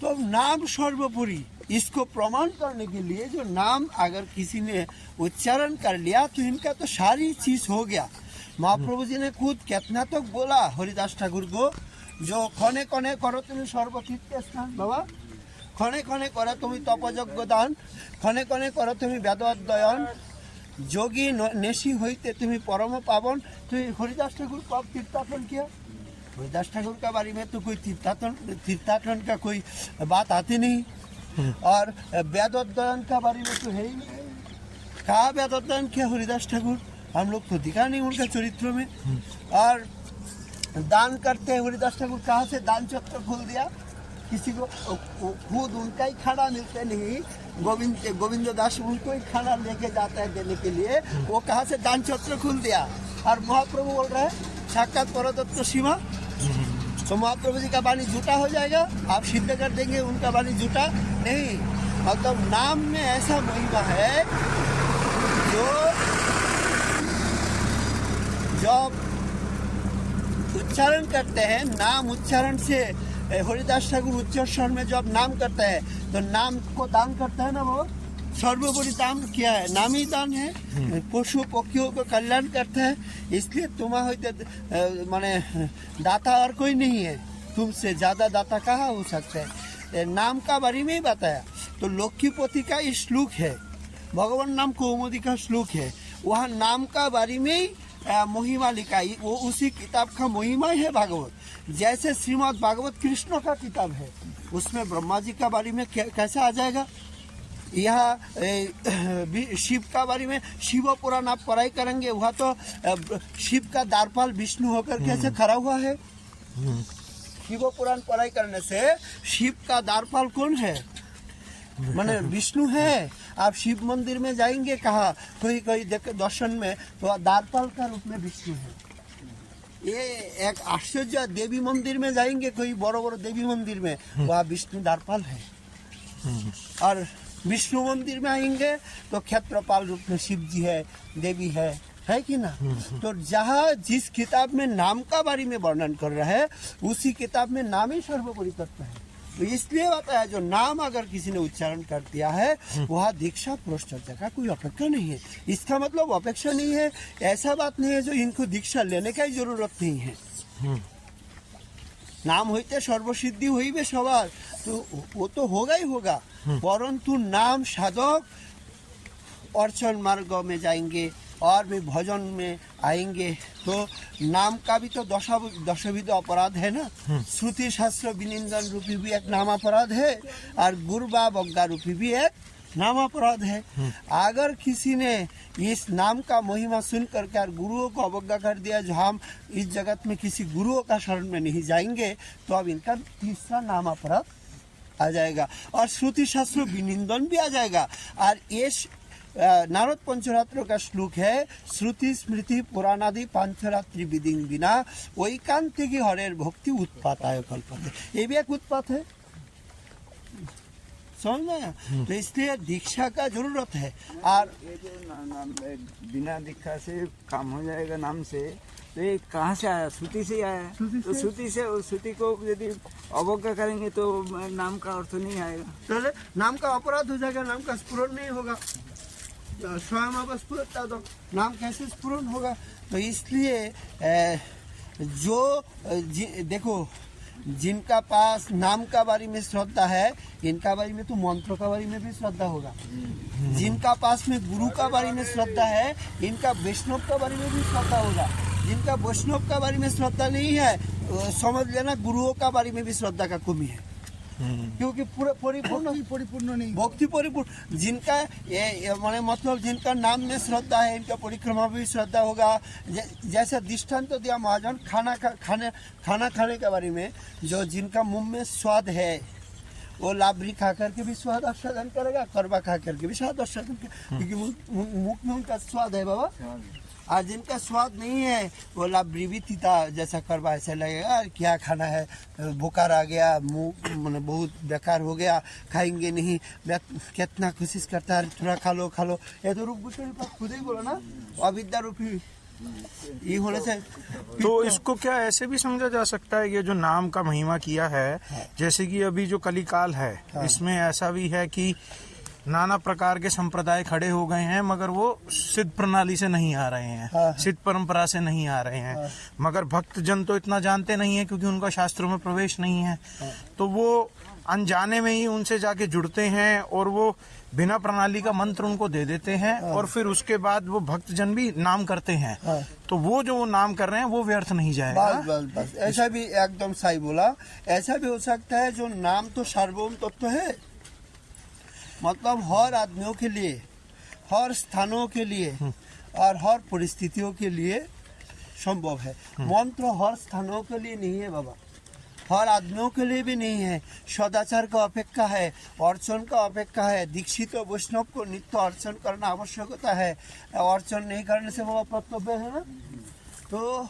तो नाम सर्वोपरि, इसको प्रमाण करने के लिए जो नाम अगर किसी ने उच्चारण कर लिया तो इनका तो सारी चीज हो गया। महाप्रभु जी ने खुद कितना तक बोला हरिदास ठाकुर को, जो खने खने करो तुम्हें सर्वतीर्थ स्नान बाबा, खने खने करो तुम्हें तपयज्ञ दान, खने खने करो तुम्हें वेद अध्ययन, যোগী নেশি হইতে তুমি परम पावन। तो हरिदास ठाकुर कब तीर्थाटन किया? हरिदास ठाकुर का बारे में तो कोई तीर्थाटन का कोई बात आती नहीं। और वेदोद्यन का बारे में तो है ही नहीं। कहाँ वेदोद्यन किया हरिदास ठाकुर? हम लोग तो दिखा नहीं उनका चरित्र में। और दान करते हैं हरिदास ठाकुर, कहाँ से दान चक्र खोल दिया? किसी को खुद उनका ही खाना मिलते नहीं, गोविंद दास उनको ही खाना लेके जाता है देने के लिए, वो कहाँ से दान चक्र खोल दिया? और महाप्रभु बोल रहे हैं साक्षात परतत्व सीमा, तो महाप्रभु जी का वाणी झूठा हो जाएगा? आप सिद्ध कर देंगे उनका वाणी झूठा नहीं। मतलब नाम में ऐसा महिमा है जो जब उच्चारण करते हैं, नाम उच्चारण से हरिदास ठाकुर उच्चारण में जब नाम करता है तो नाम को दान करता है ना, वो सर्वोपरि दान क्या है? नाम ही दान है। पशु पक्षियों को कल्याण करता है। इसलिए तुम होते माने दाता और कोई नहीं है, तुमसे ज्यादा दाता कहाँ हो सकता है? नाम का बारे में ही बताया। तो लक्ष्मीपति का ये श्लोक है, भगवान नाम कौमुदी का श्लोक है, वहाँ नाम का बारे में ही महिमा लिखा है। वो उसी किताब का महिमा है भागवत। जैसे श्रीमद् भागवत कृष्ण का किताब है, उसमें ब्रह्मा जी का बारे में कैसे आ जाएगा? यहाँ शिव का बारे में शिव पुराण आप पढ़ाई करेंगे, वहाँ तो शिव का द्वारपाल विष्णु होकर कैसे खड़ा हुआ है? शिव पुराण पढ़ाई करने से शिव का द्वारपाल कौन है? माने विष्णु है। आप शिव मंदिर में जाएंगे, कहा कोई कोई दर्शन में तो द्वारपाल का रूप में विष्णु है। ये एक आश्चर्य। देवी मंदिर में जाएंगे, कोई बड़ो बड़ो देवी मंदिर में, वहाँ विष्णु द्वारपाल है। और विष्णु मंदिर में आएंगे तो क्षेत्रपाल रूप में शिव जी है, देवी है कि ना? तो जहाँ जिस किताब में नाम का बारे में वर्णन कर रहा है, उसी किताब में नाम ही सर्वोपरि तत्व है। तो इसलिए बताया जो नाम अगर किसी ने उच्चारण कर दिया है, वहाँ दीक्षा पुरस्कार का कोई अपेक्षा नहीं है। इसका मतलब अपेक्षा नहीं है, ऐसा बात नहीं है जो इनको दीक्षा लेने का ही जरूरत नहीं है। नाम होते सर्वसिद्धि हुई बे सवार, तो वो तो होगा ही होगा। परंतु नाम साधक अर्चन मार्ग में जाएंगे और भी भजन में आएंगे तो नाम का भी तो दशविध अपराध है ना। श्रुति शास्त्र विनिंदन रूपी भी एक नाम अपराध है, और गुरबा बग्गा रूपी भी एक नाम अपराध है। अगर किसी ने इस नाम का महिमा सुन करके और गुरुओं को अवज्ञा कर दिया, जो हम इस जगत में किसी गुरुओं का शरण में नहीं जाएंगे, तो अब इनका तीसरा नाम अपराध आ जाएगा और श्रुति शास्त्र विनिंदन भी आ जाएगा। और ये नारद पंचरात्र का श्लोक है, श्रुति स्मृति पुराणादि पांचरात्रि विधि बिना वैकांतिक हरेर भक्ति उत्पाताय कल्पते। ये भी एक उत्पात है, समझ में? तो इसलिए दीक्षा का जरूरत है। और ये जो बिना दीक्षा से काम हो जाएगा नाम से, तो ये कहाँ से आया? श्रुति से आया। तो श्रुति से, श्रुति को यदि अवज्ञा करेंगे तो नाम का अर्थ नहीं आएगा, तो नाम का अपराध हो जाएगा, नाम का स्फुरन नहीं होगा। स्वयं अब स्फुरता तो नाम कैसे स्फुरन होगा? तो इसलिए देखो, जिनका पास नाम का बारे में श्रद्धा है, इनका बारे में तो मंत्र का बारे में भी श्रद्धा होगा। जिनका पास में गुरु का बारे में श्रद्धा है, इनका वैष्णव का बारे में भी श्रद्धा होगा। जिनका वैष्णव का बारे में श्रद्धा नहीं है, समझ लेना गुरुओं का बारे में भी श्रद्धा का कमी है, क्योंकि पूरा परिपूर्ण नहीं, भक्ति परिपूर्ण। जिनका माने मतलब जिनका नाम में श्रद्धा है, इनका परिक्रमा भी श्रद्धा होगा। जैसे दृष्टांत तो दिया महाजन खाना खाने के बारे में, जो जिनका मुंह में स्वाद है, वो लाबरी खा करके भी स्वाद आस्वादन करेगा, करवा खा करके भी स्वाद आस्वादन करेगा, क्योंकि मुख में उनका स्वाद है बाबा। और जिनका स्वाद नहीं है, वो लाबरी भी तीता जैसा करवा ऐसा लगेगा, क्या खाना है, बुखार आ गया, मुंह मैंने बहुत बेकार हो गया, खाएंगे नहीं, कितना कोशिश करता है थोड़ा खा लो। ये तो रूप खुद ही बोला ना, अविद्या रूपी ये होने से। तो इसको क्या ऐसे भी समझा जा सकता है, ये जो नाम का महिमा किया है, जैसे कि अभी जो कलिकाल है, इसमें ऐसा भी है कि नाना प्रकार के संप्रदाय खड़े हो गए हैं, मगर वो सिद्ध प्रणाली से नहीं आ रहे हैं, सिद्ध परंपरा से नहीं आ रहे हैं। मगर भक्त जन तो इतना जानते नहीं है, क्योंकि उनका शास्त्रों में प्रवेश नहीं है। तो वो अनजाने में ही उनसे जाके जुड़ते हैं और वो बिना प्रणाली का मंत्र उनको दे देते हैं, और फिर उसके बाद वो भक्त जन भी नाम करते हैं। तो वो जो वो नाम कर रहे हैं वो व्यर्थ नहीं जाएगा। बस ऐसा भी एकदम सही बोला। ऐसा भी हो सकता है जो नाम तो सार्वभौम तत्व है, मतलब हर आदमियों के लिए, हर स्थानों के लिए और हर परिस्थितियों के लिए संभव है। मंत्र हर स्थानों के लिए नहीं है बाबा, हर आदमियों के लिए भी नहीं है। सदाचार का अपेक्षा है, अर्चन का अपेक्षा है। दीक्षित और वैष्णव को नित्य अर्चन करना आवश्यकता है। अर्चन नहीं करने से वो कर्तव्य है ना। तो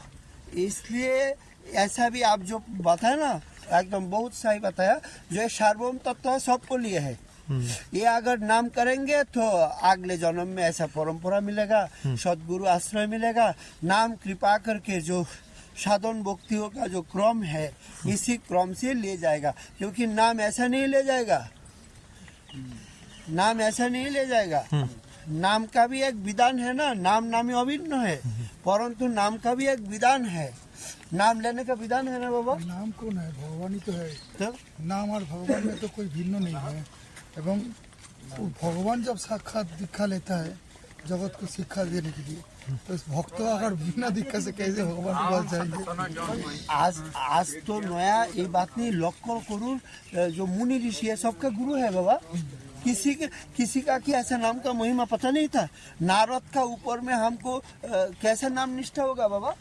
इसलिए ऐसा भी आप जो बताया ना, एकदम बहुत सही बताया। जो सार्वभौम तत्व है सबको लिए है। ये अगर नाम करेंगे तो अगले जन्म में ऐसा परंपरा मिलेगा, सदगुरु आश्रय मिलेगा। नाम कृपा करके जो साधन भक्तियों का जो क्रम है, इसी क्रम से ले जाएगा। क्योंकि नाम ऐसा नहीं ले जाएगा, नाम ऐसा नहीं ले जाएगा। नाम का भी एक विधान है ना, नाम नामी अभिन्न है, परंतु नाम का भी एक विधान है। नाम लेने का विधान है ना बाबा। नाम कौन है? भगवान ही तो है। तो नाम और भगवान में तो कोई भिन्न नहीं है। एवं वो भगवान जब साक्षात दीक्षा लेता है जगत को शिक्षा देने के लिए, तो इस भक्त अगर बिना दीक्षा से कैसे भगवान के पास जाएंगे? आज तो नया ये बात नहीं, लक्ष्य करूर जो मुनि ऋषि है सबका गुरु है बाबा। किसी का कि ऐसा नाम का महिमा पता नहीं था। नारद का ऊपर में हमको कैसा नाम निष्ठा होगा बाबा।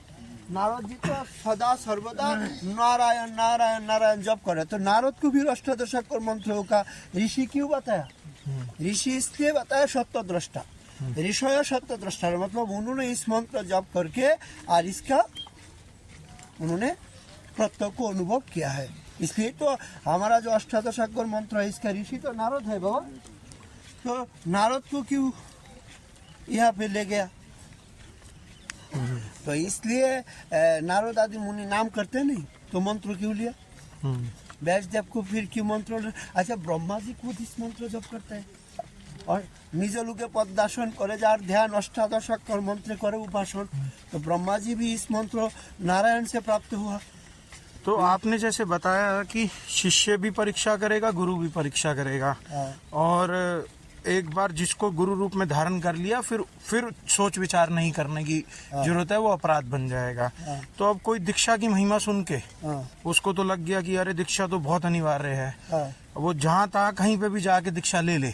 नारद जी तो सदा सर्वदा नारायण नारायण नारायण जप करे, तो नारद को भी अष्टादशाकर मंत्रों का ऋषि क्यों बताया? ऋषि इसलिए बताया सत्य दृष्टा, ऋषय सत्य दृष्टा, मतलब उन्होंने इस मंत्र जप करके और इसका उन्होंने प्रत्यक्ष को अनुभव किया है। इसलिए तो हमारा जो अष्टादशाकर मंत्र है इसका ऋषि तो नारद है बाबा। तो नारद को क्यों यहाँ पे ले गया? तो इसलिए नारद आदि मुनि नाम करते नहीं, तो मंत्र क्यों लिया? व्यासदेव को फिर क्यों मंत्र? अच्छा, ब्रह्मा जी खुद इस मंत्र जप करते हैं और निज लोके पद्मासन करे जार ध्यान अष्टादशाकर मंत्र करे उपासन। तो ब्रह्मा जी भी इस मंत्र नारायण से प्राप्त हुआ। तो आपने जैसे बताया कि शिष्य भी परीक्षा करेगा, गुरु भी परीक्षा करेगा, और एक बार जिसको गुरु रूप में धारण कर लिया फिर सोच विचार नहीं करने की जरूरत है, वो अपराध बन जाएगा। तो अब कोई दीक्षा की महिमा सुन के उसको तो लग गया कि अरे दीक्षा तो बहुत अनिवार्य है, वो जहाँ तहाँ कहीं पे भी जाके दीक्षा ले ले,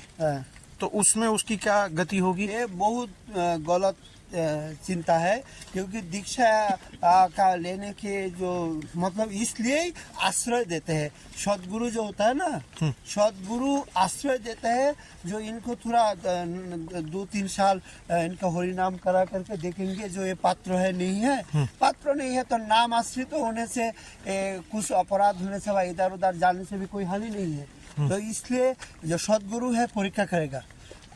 तो उसमें उसकी क्या गति होगी? ये बहुत गलत चिंता है। क्योंकि दीक्षा का लेने के जो मतलब इसलिए आश्रय देते हैं। सदगुरु जो होता है ना, सदगुरु आश्रय देते हैं जो इनको थोड़ा 2-3 साल इनका हरि नाम करा करके देखेंगे जो ये पात्र है नहीं है, पात्र नहीं है, तो नाम आश्रित होने से कुछ अपराध होने से व इधर उधर जाने से भी कोई हानि नहीं है। तो इसलिए जो सदगुरु है परीक्षा करेगा।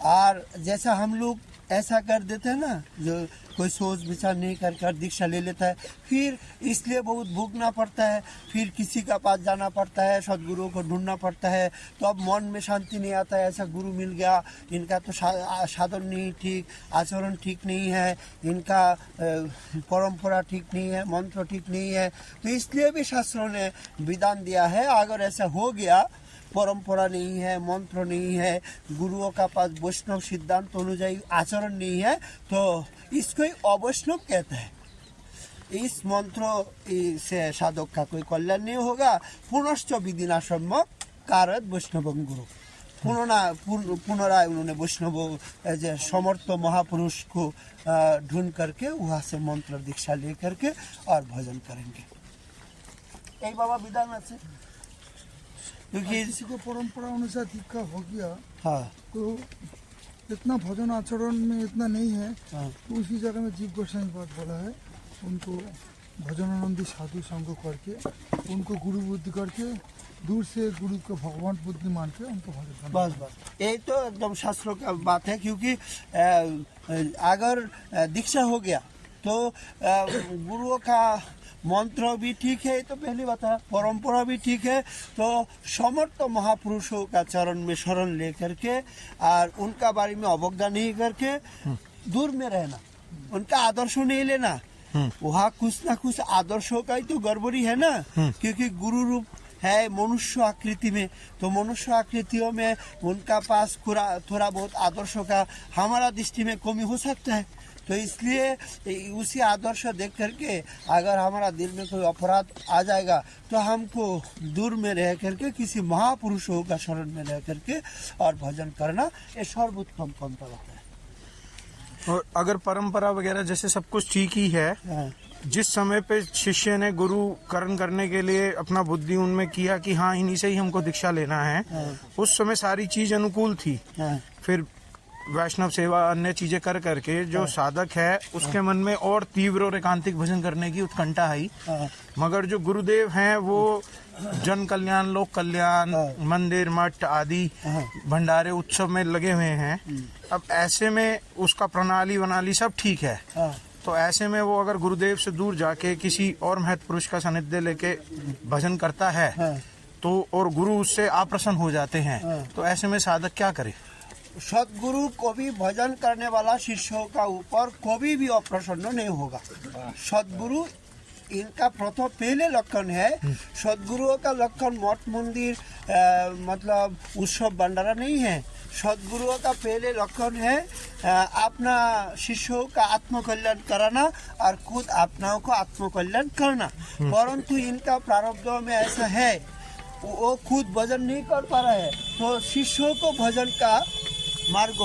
और जैसा हम लोग ऐसा कर देते हैं ना, जो कोई सोच विचार नहीं कर दीक्षा ले लेता है, फिर इसलिए बहुत भूखना पड़ता है, फिर किसी का पास जाना पड़ता है, सदगुरुओं को ढूंढना पड़ता है। तो अब मन में शांति नहीं आता है, ऐसा गुरु मिल गया, इनका तो साधन नहीं ठीक, आचरण ठीक नहीं है, इनका परंपरा ठीक नहीं है, मंत्र ठीक नहीं है। तो इसलिए भी शास्त्रों ने विधान दिया है, अगर ऐसा हो गया, परंपरा नहीं है, मंत्र नहीं है, गुरुओं का पास वैष्णव सिद्धांत अनुଯାयी आचरण नहीं है, तो इसको अवैष्णव कहते हैं। इस मंत्र से साधक का कोई कल्याण नहीं होगा। पुनश्च विधिनाश्रम कारत वैष्णवम गुरु, पुनराय उन्होंने वैष्णव समर्थ महापुरुष को ढूंढ करके वहाँ से मंत्र दीक्षा ले करके और भजन करेंगे। यही बाबा विधान है। क्योंकि किसी को परंपरा अनुसार दीक्षा हो गया, हाँ, तो इतना भजन आचरण में इतना नहीं है, हाँ, तो उसी जगह में जीव गोस्वामी बात बोला है, उनको भजनानंदी साधु संग करके, उनको गुरु बुद्धि करके, दूर से गुरु को भगवान बुद्धि मान के उनको भजन करना। बस यही तो एकदम शास्त्रों का बात है। क्योंकि अगर दीक्षा हो गया तो गुरुओं का मंत्र भी ठीक है, ये तो पहली बात है, परंपरा भी ठीक है। तो समर्थ महापुरुषों का चरण में शरण लेकर के और उनका बारे में अवज्ञा नहीं करके दूर में रहना, उनका आदर्श नहीं लेना। वहाँ कुछ ना कुछ आदर्शों का ही तो गड़बड़ी है ना, क्योंकि गुरु रूप है मनुष्य आकृति में, तो मनुष्य आकृतियों में उनका पास थोड़ा बहुत आदर्शों का हमारा दृष्टि में कमी हो सकता है। तो इसलिए उसी आदर्श देख करके अगर हमारा दिल में कोई अपराध आ जाएगा तो हमको दूर में रह करके किसी महापुरुषों का शरण में रह करके और भजन करना ये सर्वोत्तम पंथ होता है। और अगर परंपरा वगैरह जैसे सब कुछ ठीक ही है, हाँ। जिस समय पे शिष्य ने गुरु करण करने के लिए अपना बुद्धि उनमें किया कि हाँ इन्हीं से ही हमको दीक्षा लेना है, उस समय सारी चीज अनुकूल थी। फिर वैष्णव सेवा अन्य चीजें कर करके जो साधक है उसके मन में और तीव्र और एकांतिक भजन करने की उत्कंठा आई। मगर जो गुरुदेव हैं वो जन कल्याण, लोक कल्याण, मंदिर मठ आदि भंडारे उत्सव में लगे हुए हैं। अब ऐसे में उसका प्रणाली वनाली सब ठीक है, तो ऐसे में वो अगर गुरुदेव से दूर जाके किसी और महत्व पुरुष का सानिध्य लेके भजन करता है तो और गुरु उससे अप्रसन्न हो जाते हैं, तो ऐसे में साधक क्या करे? सदगुरु कभी भजन करने वाला शिष्यों का ऊपर कभी भी अप्रसन्न नहीं होगा। सदगुरु इनका प्रथम पहले लक्षण है। सदगुरुओं का लक्षण मठ मंदिर मतलब उत्सव भंडारा नहीं है। सदगुरुओं का पहले लक्षण है अपना शिष्यों का आत्मकल्याण कराना और खुद अपनाओं को आत्मकल्याण करना। परंतु इनका प्रारब्ध में ऐसा है वो खुद भजन नहीं कर पा रहा है, तो शिष्यों को भजन का मार्ग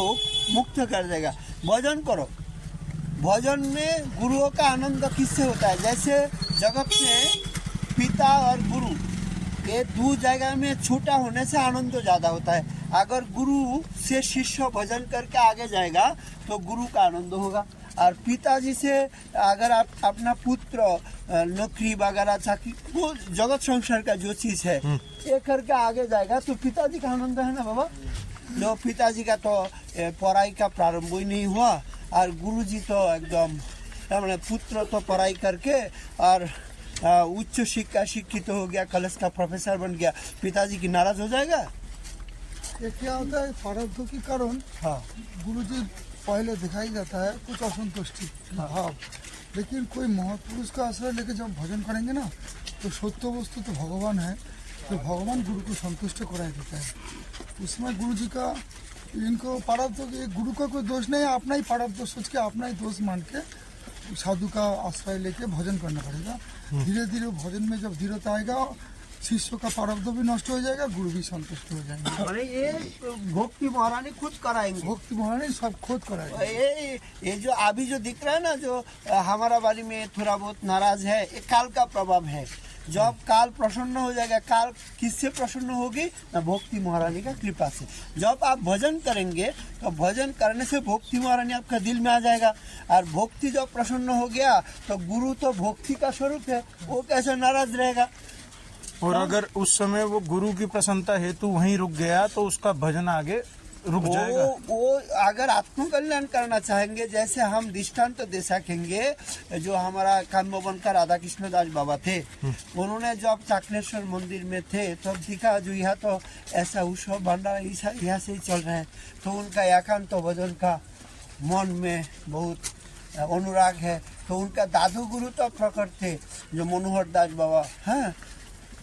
मुक्त कर देगा। भजन करो। भजन में गुरुओं का आनंद किससे होता है? जैसे जगत में पिता और गुरु ये दो जगह में छोटा होने से आनंद ज्यादा होता है। अगर गुरु से शिष्य भजन करके आगे जाएगा तो गुरु का आनंद होगा, और पिताजी से अगर आप अपना पुत्र नौकरी वगैरह चाकरी वो जगत संसार का जो चीज है ये करके आगे जाएगा तो पिताजी का आनंद है ना बाबा। जो पिताजी का तो पढ़ाई का प्रारंभ ही नहीं हुआ और गुरुजी तो एकदम पुत्र तो पढ़ाई करके और उच्च शिक्षा शिक्षित हो गया, कॉलेज का प्रोफेसर बन गया, पिताजी की नाराज हो जाएगा। ये क्या होता है प्रारब्ध के कारण? हाँ गुरुजी पहले दिखाई जाता है कुछ असंतुष्टि भाव, लेकिन कोई महापुरुष का आश्रय लेके जब भजन करेंगे ना तो सत्य वस्तु तो भगवान है, तो भगवान गुरु को संतुष्ट कराई देता है। उसमें गुरु जी का इनको प्रारब्ध गुरु का कोई दोष नहीं है, अपना ही प्रारब्ध सोच के अपना ही दोष मान के साधु का आश्रय लेके भजन करना पड़ेगा। धीरे धीरे भजन में जब धीरता आएगा शिष्य का प्रारब्ध भी नष्ट हो जाएगा, गुरु भी संतुष्ट हो जाएंगे। अरे ये भक्ति महारानी खुद कराएंगे, भक्ति महारानी सब खुद कराएंगे। ये जो अभी जो दिख रहा है ना जो हमारा बारे में थोड़ा बहुत नाराज है, ये काल का प्रभाव है। जब काल प्रसन्न हो जाएगा, काल किससे प्रसन्न होगी ना? भक्ति महारानी का कृपा से। जब आप भजन करेंगे तो भजन करने से भक्ति महारानी आपका दिल में आ जाएगा, और भक्ति जब प्रसन्न हो गया तो गुरु तो भक्ति का स्वरूप है, वो कैसे नाराज रहेगा? और अगर उस समय वो गुरु की प्रसन्नता हेतु वहीं रुक गया तो उसका भजन आगे रुक जाएगा। वो अगर आत्मकल्याण करना चाहेंगे, जैसे हम दृष्टांत दे सकेंगे, जो हमारा काम्यवन का राधा कृष्ण दास बाबा थे, उन्होंने जब चाकलेश्वर मंदिर में थे तब दिखा जो यहाँ तो ऐसा उत्सव भंडारा यहाँ से ही चल रहा है, तो उनका एकांत भजन का मन में बहुत अनुराग है। तो उनका दादू गुरु तो प्रकट थे जो मनोहर दास बाबा, हाँ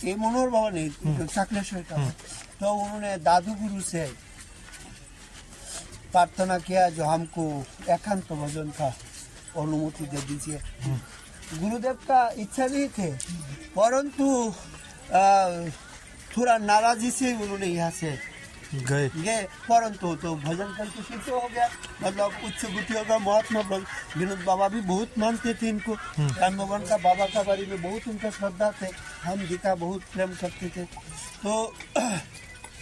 ये मनोहर बाबा नहीं चाकलेश्वर का, तो उन्होंने दादू गुरु से प्रार्थना किया जो हमको एकांत भजन का अनुमति दे दीजिए। गुरुदेव का इच्छा नहीं थे, परंतु थोड़ा नाराजी से उन्होंने यहाँ से गए, परंतु तो भजन करके सिद्ध हो गया। मतलब उच्च गुटियों का महात्मा विनोद बाबा भी बहुत मानते थे इनको, रामभवन का बाबा का बारे में बहुत उनका श्रद्धा थे, हम जी का बहुत प्रेम करते थे। तो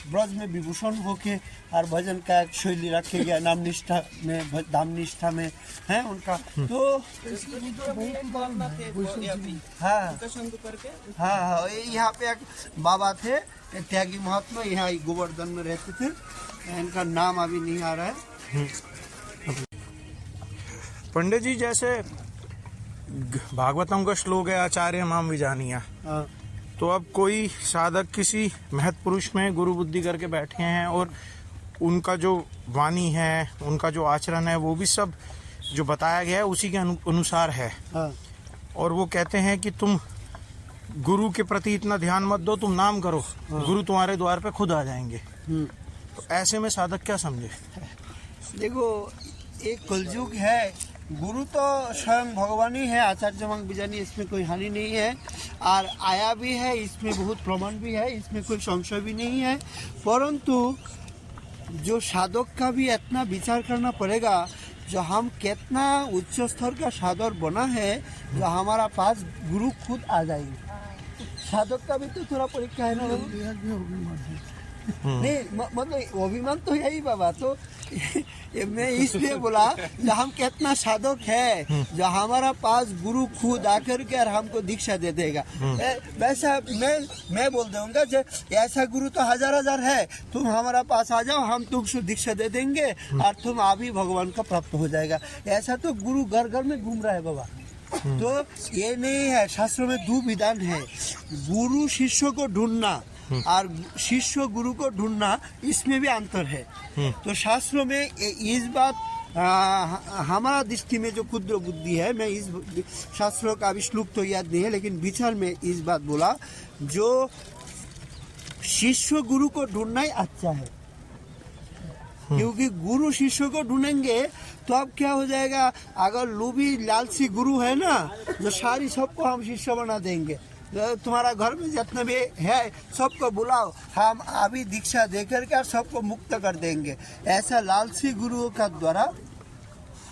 ब्रज में विभूषण होके और भजन का एक शैली रखे गया, नाम निष्ठा में धाम निष्ठा में है उनका। तो हाँ हाँ यहाँ पे एक बाबा थे त्यागी महात्मा, यहाँ गोवर्धन में रहते थे, इनका नाम अभी नहीं आ रहा है। पंडित जी, जैसे भागवतम का श्लोक है आचार्य माम विजानिया। हाँ, तो अब कोई साधक किसी महत पुरुष में गुरु बुद्धि करके बैठे हैं और उनका जो वाणी है, उनका जो आचरण है, वो भी सब जो बताया गया है उसी के अनुसार है। हाँ, और वो कहते हैं कि तुम गुरु के प्रति इतना ध्यान मत दो, तुम नाम करो, गुरु तुम्हारे द्वार पे खुद आ जाएंगे। तो ऐसे में साधक क्या समझे? देखो एक कलयुग है, गुरु तो स्वयं भगवान ही है, आचार्य मांग बिजानी, इसमें कोई हानि नहीं है। और आया भी है, इसमें बहुत प्रमाण भी है, इसमें कोई संशय भी नहीं है। परंतु जो साधक का भी इतना विचार करना पड़ेगा, जो हम कितना उच्च स्तर का साधक बना है, जो हमारा पास गुरु खुद आ जाएंगे। साधक का भी तो थोड़ा परीक्षा है ना बाबू? नहीं मतलब अभिमान तो है ही बाबा। तो मैं इसलिए बोला जो हम कितना साधक है, जो हमारा पास गुरु खुद आकर के और हमको दीक्षा दे देगा। वैसा मैं बोल दूंगा जो ऐसा गुरु तो हजार हजार है, तुम हमारा पास आ जाओ, हम तुमको दीक्षा दे देंगे और तुम अभी भगवान का प्राप्त हो जाएगा। ऐसा तो गुरु घर घर में घूम रहा है बाबा। तो ये नहीं है, शास्त्रों में दो विधान है, गुरु शिष्य को ढूंढना और शिष्य गुरु को ढूंढना, इसमें भी अंतर है। तो शास्त्रों में इस बात हमारा दृष्टि में जो क्षुद्र बुद्धि है, मैं इस शास्त्रों का अभी श्लोक तो याद नहीं है, लेकिन विचार में इस बात बोला, जो शिष्य गुरु को ढूंढना ही अच्छा है। क्योंकि गुरु शिष्य को ढूंढेंगे तो अब क्या हो जाएगा, अगर लोभी लालची गुरु है ना, जो सारी सबको हम शिष्य बना देंगे, तुम्हारा घर में जितना भी है सबको बुलाओ, हम अभी दीक्षा दे करके सबको मुक्त कर देंगे। ऐसा लालची गुरुओं का द्वारा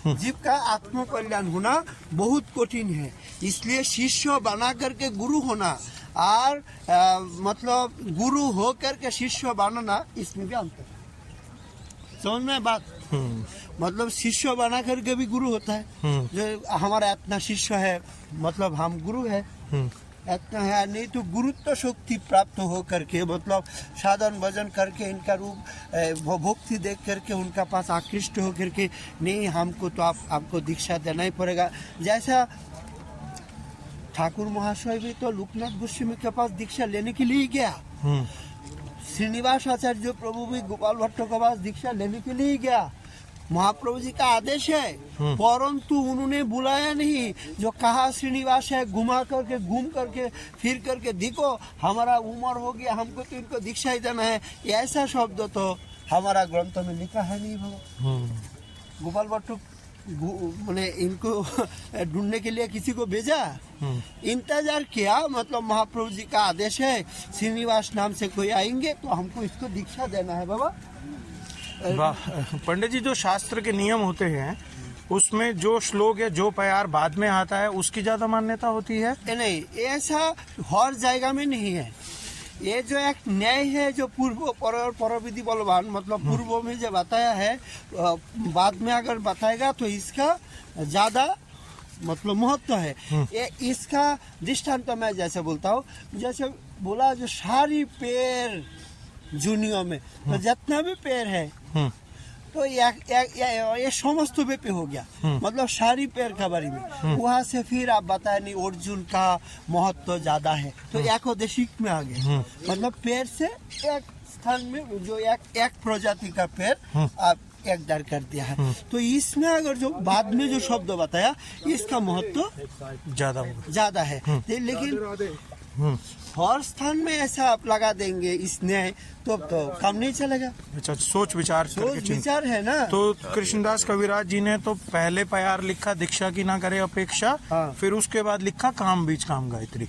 जीव का आत्म कल्याण होना बहुत कठिन है। इसलिए शिष्य बना करके गुरु होना और मतलब गुरु हो करके शिष्य बनाना, इसमें भी अंतर है। समझ में बात? मतलब शिष्य बना करके भी गुरु होता है। जो हमारा इतना शिष्य है, मतलब हम गुरु है, इतना है। नहीं तो गुरुत्व शक्ति प्राप्त हो करके, मतलब साधन भजन करके इनका रूप भक्ति देख करके उनका पास आकृष्ट हो करके, नहीं हमको तो आपको दीक्षा देना ही पड़ेगा। जैसा ठाकुर महाशय भी तो लोकनाथ गोस्वामी के पास दीक्षा लेने के लिए गया, श्रीनिवास आचार्य प्रभु भी गोपाल भट्ट के पास दीक्षा लेने के लिए गया। महाप्रभु जी का आदेश है, परंतु उन्होंने बुलाया नहीं। जो कहा श्रीनिवास है, घुमा करके घूम करके फिर करके देखो हमारा उम्र हो गया, हमको तो इनको दीक्षा ही देना है, ऐसा शब्द तो हमारा ग्रंथ में लिखा है नहीं बाबा। गोपाल भट्ट मैंने इनको ढूंढने के लिए किसी को भेजा, इंतजार किया, मतलब महाप्रभु जी का आदेश है, श्रीनिवास नाम से कोई आएंगे तो हमको इसको दीक्षा देना है बाबा। पंडित जी, जो शास्त्र के नियम होते हैं उसमें जो श्लोक या जो प्यार बाद में आता है उसकी ज्यादा मान्यता होती है? नहीं, ऐसा हर जगह में नहीं है। ये जो एक न्याय है, जो पूर्व परविधि बलवान, मतलब पूर्व में जो बताया है, बाद में अगर बताएगा तो इसका ज्यादा मतलब महत्व है। ये इसका दृष्टांत तो मैं जैसे बोलता हूँ, जैसे बोला जो सारी पेड़ जूनियों में तो जितना भी पेड़ है तो ये समस्त पे हो गया, मतलब सारी पेड़ का बारे में। वहाँ से फिर आप बताए नहीं अर्जुन का महत्व ज्यादा है, तो एकोदेशिक में आ गए, मतलब पेड़ से एक स्थान में जो एक प्रजाति का पेड़ आप एक दार कर दिया है। तो इसमें अगर जो बाद में जो शब्द बताया, इसका महत्व ज्यादा है। लेकिन हर स्थान में ऐसा आप लगा देंगे इस न्याय तो काम नहीं चलेगा। अच्छा, सोच विचार है ना। तो कृष्णदास कविराज जी ने तो पहले प्यार लिखा दीक्षा की ना करे अपेक्षा, फिर उसके बाद लिखा काम बीच काम गायत्री।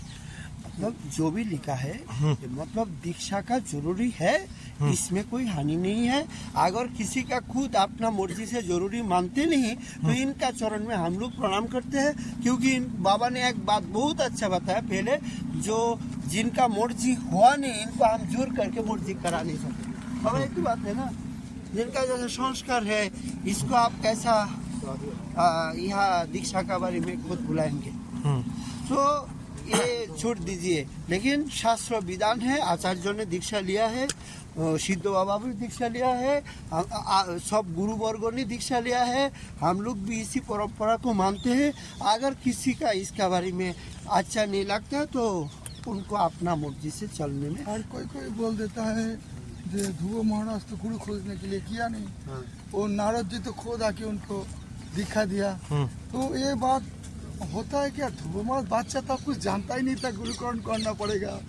मतलब जो भी लिखा है, मतलब दीक्षा का जरूरी है, इसमें कोई हानि नहीं है। अगर किसी का खुद अपना मर्जी से जरूरी मानते नहीं तो इनका चरण में हम लोग प्रणाम करते हैं, क्योंकि बाबा ने एक बात बहुत अच्छा बताया पहले, जो जिनका मर्जी हुआ नहीं इनको हम जोर करके मर्जी करा नहीं सकते। बाबा एक ही बात है ना, जिनका जैसे संस्कार है इसको आप कैसा यहाँ दीक्षा का बारे में खुद बुलाएंगे, तो ये छोड़ दीजिए। लेकिन शास्त्र विधान है, आचार्यों ने दीक्षा लिया है सिद्ध बाबा भी दीक्षा लिया है, सब गुरु वर्गों ने दीक्षा लिया है। हम लोग भी इसी परंपरा को मानते हैं। अगर किसी का इसके बारे में अच्छा नहीं लगता तो उनको अपना मर्जी से चलने में। और कोई कोई बोल देता है कि ध्रुव महाराज तो गुरु खोजने के लिए किया नहीं, वो नारद जी तो खुद आके उनको दिखा दिया। तो ये बात होता है क्या? ध्रुव महाराज बादशाह था, कुछ जानता ही नहीं था गुरुकरण करना पड़ेगा।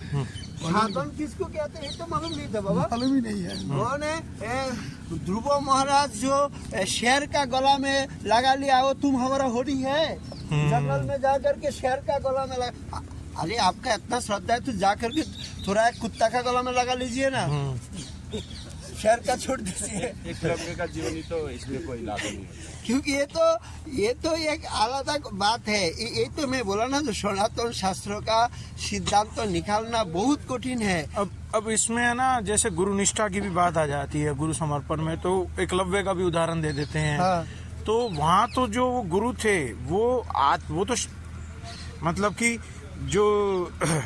साधन किसको कहते हैं ये तो मालूम नहीं था बाबा, मालूम ही नहीं है। उन्होंने ध्रुव महाराज जो शेर का गला में लगा लिया, वो तुम हमारा होरी है, जंगल में जाकर के शेर का गला में लगा। अरे आपका इतना श्रद्धा है तो जाकर के थोड़ा एक कुत्ता का गला में लगा लीजिए ना, शेर का छोड़ दीजिए। एक लड़के का जीवन ही तो इसमें कोई लाभ नहीं है, क्योंकि ये तो एक आलादा बात है। ये तो मैं बोला ना, जो सनातन शास्त्रों का सिद्धांत तो निकालना बहुत कठिन है। अब इसमें है ना, जैसे गुरु निष्ठा की भी बात आ जाती है गुरु समर्पण में, तो एकलव्य का भी उदाहरण दे देते हैं। हाँ। तो वहाँ तो जो गुरु थे वो तो मतलब कि जो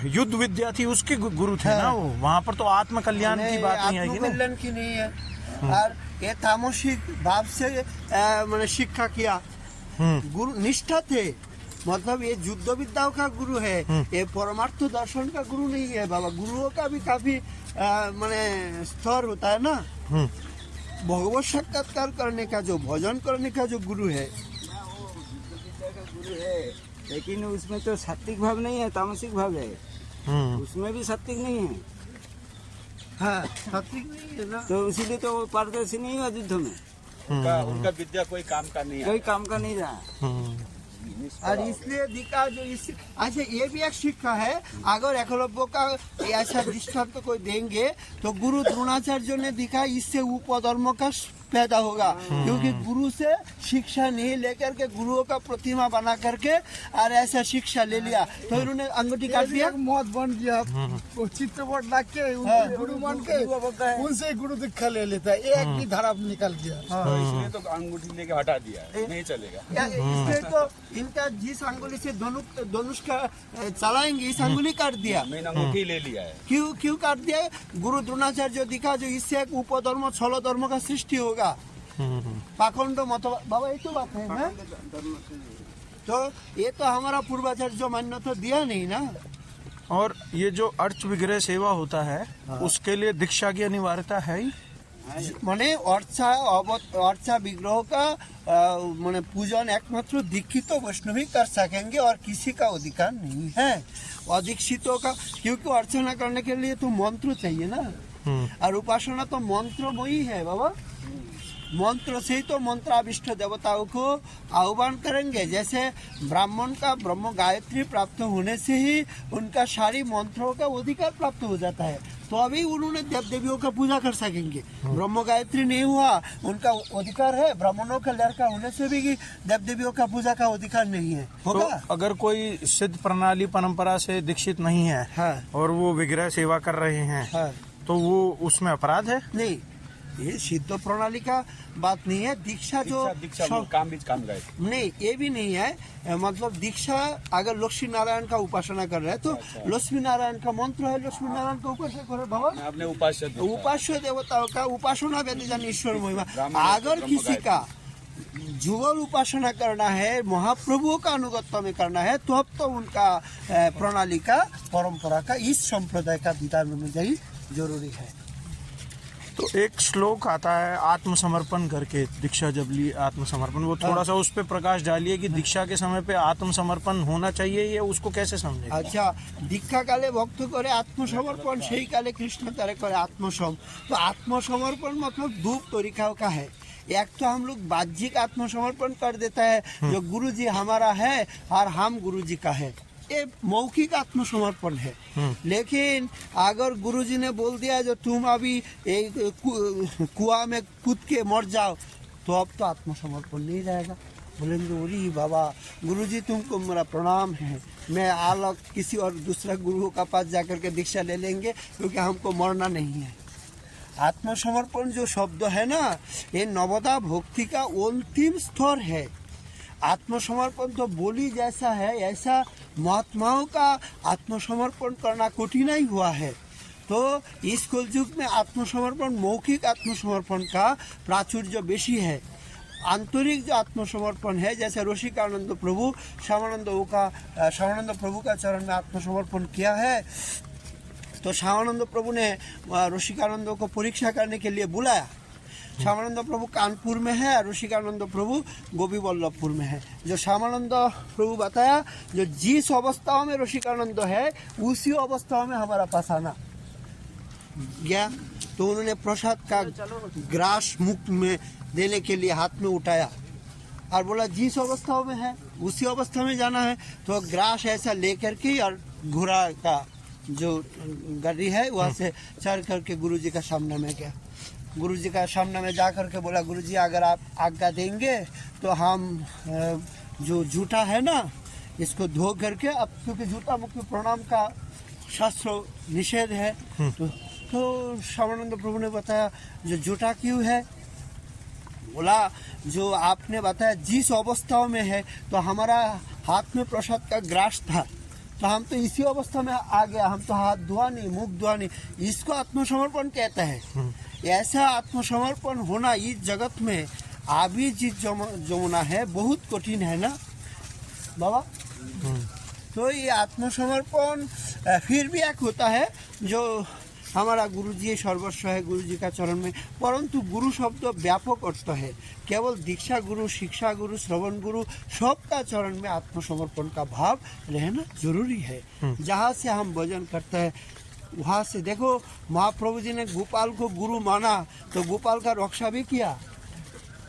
युद्ध विद्या थी उसके गुरु थे ना वो। वहाँ पर तो आत्म कल्याण की बात नहीं आएगी ना। आत्मकल्याण की नहीं है। और ये तामसिक भाव से मैंने शिक्षा किया। गुरु निष्ठा थे, मतलब ये युद्ध विद्याओं का गुरु है, ये परमार्थ दर्शन का गुरु नहीं है बाबा। गुरुओं का भी काफी मैंने स्तर होता है ना। भगवत साक्षात्कार करने का, जो भजन करने का जो गुरु है, गुरु है, लेकिन उसमें तो सात्विक भाव नहीं है, तामसिक भाव है। उसमें भी सात्विक नहीं है। हाँ, सात्विक नहीं है ना। तो इसीलिए तो वो पारदर्शी नहीं हुआ युद्ध में, उनका विद्या कोई काम का नहीं है। कोई काम का नहीं रहा। और इसलिए दिखा जो इस अच्छा, ये भी एक शिक्षा है। अगर एकलव्य का ऐसा दृष्टांत तो कोई देंगे तो गुरु द्रोणाचार्य ने दिखा, इससे उपधर्म का पैदा होगा। क्योंकि गुरु से शिक्षा नहीं लेकर के गुरुओं का प्रतिमा बना करके और ऐसा शिक्षा ले लिया, तो इन्होंने अंगूठी काट दिया। एक मौत बन गया, वो चित्रपट ला के उनको गुरु मान के उनसे गुरु दीक्षा ले लेता है। एक भी धारा निकल गया। तो इसलिए तो अंगूठी लेके हटा दिया है, नहीं चलेगा। इसलिए तो इनका जिस अंगुली से धनुष का चलाएंगे, इस अंगुली काट दिया। मेन अंगूठी ले लिया है। क्यों काट दिया? गुरु द्रोणाचार्य दिखा जो इससे एक उपधर्म छल धर्म का सृष्टि होगा। पाखंड मत बाबा, ये तो बात है ना। तो ये तो हमारा पूर्वाचार्य जो मान्य तो दिया नहीं ना। और ये जो अर्च विग्रह सेवा होता है, उसके लिए दीक्षा की अनिवार्यता है ही। माने अर्चा विग्रह का माने पूजन एकमात्र दीक्षित वैष्णव ही कर सकेंगे और किसी का अधिकार नहीं है अदीक्षितों का। क्योंकि अर्चना करने के लिए तो मंत्र चाहिए ना, और उपासना तो मंत्रमयी है बाबा। मंत्र से ही तो मंत्राविष्ट देवताओं को आह्वान करेंगे। जैसे ब्राह्मण का ब्रह्म गायत्री प्राप्त होने से ही उनका सारी मंत्रों का अधिकार प्राप्त हो जाता है, तो अभी उन्होंने देव देवियों का पूजा कर सकेंगे। ब्रह्म गायत्री नहीं हुआ, उनका अधिकार है। ब्राह्मणों का लड़का होने से भी देव देवियों का पूजा का अधिकार नहीं है। होगा तो अगर कोई सिद्ध प्रणाली परंपरा से दीक्षित नहीं है, हाँ। और वो विग्रह सेवा कर रहे हैं, हाँ। तो वो उसमें अपराध है? नहीं, ये सिद्ध प्रणाली का बात नहीं है। दीक्षा जो दीक्षा काम बीच काम गए नहीं, ये भी नहीं है। मतलब दीक्षा अगर लक्ष्मी नारायण का उपासना कर रहे हैं तो लक्ष्मी नारायण का मंत्र है, लक्ष्मी नारायण का उपासना करो बाबा। अपने उपास्य देवताओं का उपासना व्यतिजान ईश्वर महिमा। अगर किसी का जुगल उपासना करना है, महाप्रभुओं का अनुगत्य में करना है, तो अब तो उनका प्रणाली का परंपरा का इस संप्रदाय का विधान अनुযায়ী जरूरी है। तो एक श्लोक आता है आत्मसमर्पण करके, दीक्षा जब ली आत्मसमर्पण, वो थोड़ा सा उस पर प्रकाश डालिए कि दीक्षा के समय पे आत्मसमर्पण होना चाहिए, ये उसको कैसे समझे? अच्छा, दीक्षा काले भक्त करे आत्मसमर्पण, সেই काले कृष्ण तारे करे आत्मसम। तो आत्मसमर्पण मतलब दो तरीका का है। एक तो हम लोग बाह्यिक आत्मसमर्पण कर देता है, जो गुरु जी हमारा है और हम गुरु जी का है, ये मौखिक आत्मसमर्पण है। लेकिन अगर गुरुजी ने बोल दिया जो तुम अभी कुआं में कूद के मर जाओ, तो अब तो आत्मसमर्पण नहीं रहेगा। बोलेंगे अरे बाबा गुरुजी तुमको मेरा प्रणाम है, मैं अलग किसी और दूसरा गुरु का पास जाकर के दीक्षा ले लेंगे, क्योंकि हमको मरना नहीं है। आत्मसमर्पण जो शब्द है ना, ये नवदा भक्ति का अंतिम स्तर है। आत्मसमर्पण तो बोली जैसा है, ऐसा महात्माओं का आत्मसमर्पण करना कठिन ही हुआ है। तो इस कलयुग में आत्मसमर्पण, मौखिक आत्मसमर्पण का प्राचुर्य बेशी है। आंतरिक जो आत्मसमर्पण है, जैसे रसिकानंद प्रभु श्यामानंद प्रभु का चरण में आत्मसमर्पण किया है, तो श्यामानंद प्रभु ने रसिकानंद को परीक्षा करने के लिए बुलाया। श्यामानंद प्रभु कानपुर में है और रसिकानंद प्रभु गोपी वल्लभपुर में है। जो श्यामानंद प्रभु बताया, जो जिस अवस्थाओं में रसिकानंद है उसी अवस्थाओं में हमारा पास आना गया। तो उन्होंने प्रसाद का ग्रास मुख में देने के लिए हाथ में उठाया और बोला जिस अवस्थाओं में है उसी अवस्था में जाना है। तो ग्रास ऐसा लेकर के और घोड़ा का जो गाड़ी है वहाँ से चढ़ करके गुरु जी का सामने में गया। गुरु जी का सामने में जा करके बोला, गुरु जी अगर आप आज्ञा देंगे तो हम जो जूता है ना इसको धो करके, अब क्योंकि जूता मुख में प्रणाम का शास्त्र निषेध है, तो श्यामानंद प्रभु ने बताया जो जूता क्यों है। बोला जो आपने बताया जिस अवस्थाओं में है, तो हमारा हाथ में प्रसाद का ग्रास था तो हम तो इसी अवस्था में आ गया, हम तो हाथ धोआ नहीं, मुख धोआ नहीं, इसको आत्मसमर्पण कहते हैं। ऐसा आत्मसमर्पण होना इस जगत में अभी जिस जमुना है बहुत कठिन है ना बाबा। तो ये आत्मसमर्पण फिर भी एक होता है जो हमारा गुरु जी सर्वस्व है, गुरु जी का चरण में, परंतु गुरु शब्द व्यापक अर्थ है। केवल दीक्षा गुरु, शिक्षा गुरु, श्रवण गुरु सबका चरण में आत्मसमर्पण का भाव रहना जरूरी है। जहाँ से हम भजन करते हैं वहाँ से देखो, महाप्रभु जी ने गोपाल को गुरु माना तो गोपाल का रक्षा भी किया।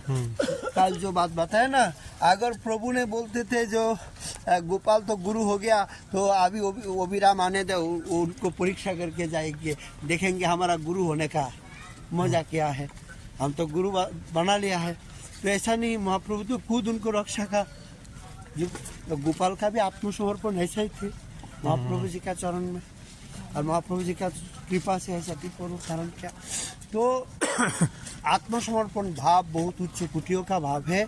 कल जो बात बताया ना, अगर प्रभु ने बोलते थे जो गोपाल तो गुरु हो गया तो अभी वो भी राम आने दे, उनको परीक्षा करके जाएंगे, देखेंगे हमारा गुरु होने का मजा क्या है, हम तो गुरु बना लिया है। तो ऐसा नहीं, महाप्रभु तो खुद उनको रक्षा का, तो गोपाल का भी आत्मसमर्पण ऐसा ही थे महाप्रभु जी का चरण में, और महाप्रभु जी का कृपा से ऐसा धारण किया। तो आत्मसमर्पण भाव बहुत उच्च कोटियों का भाव है।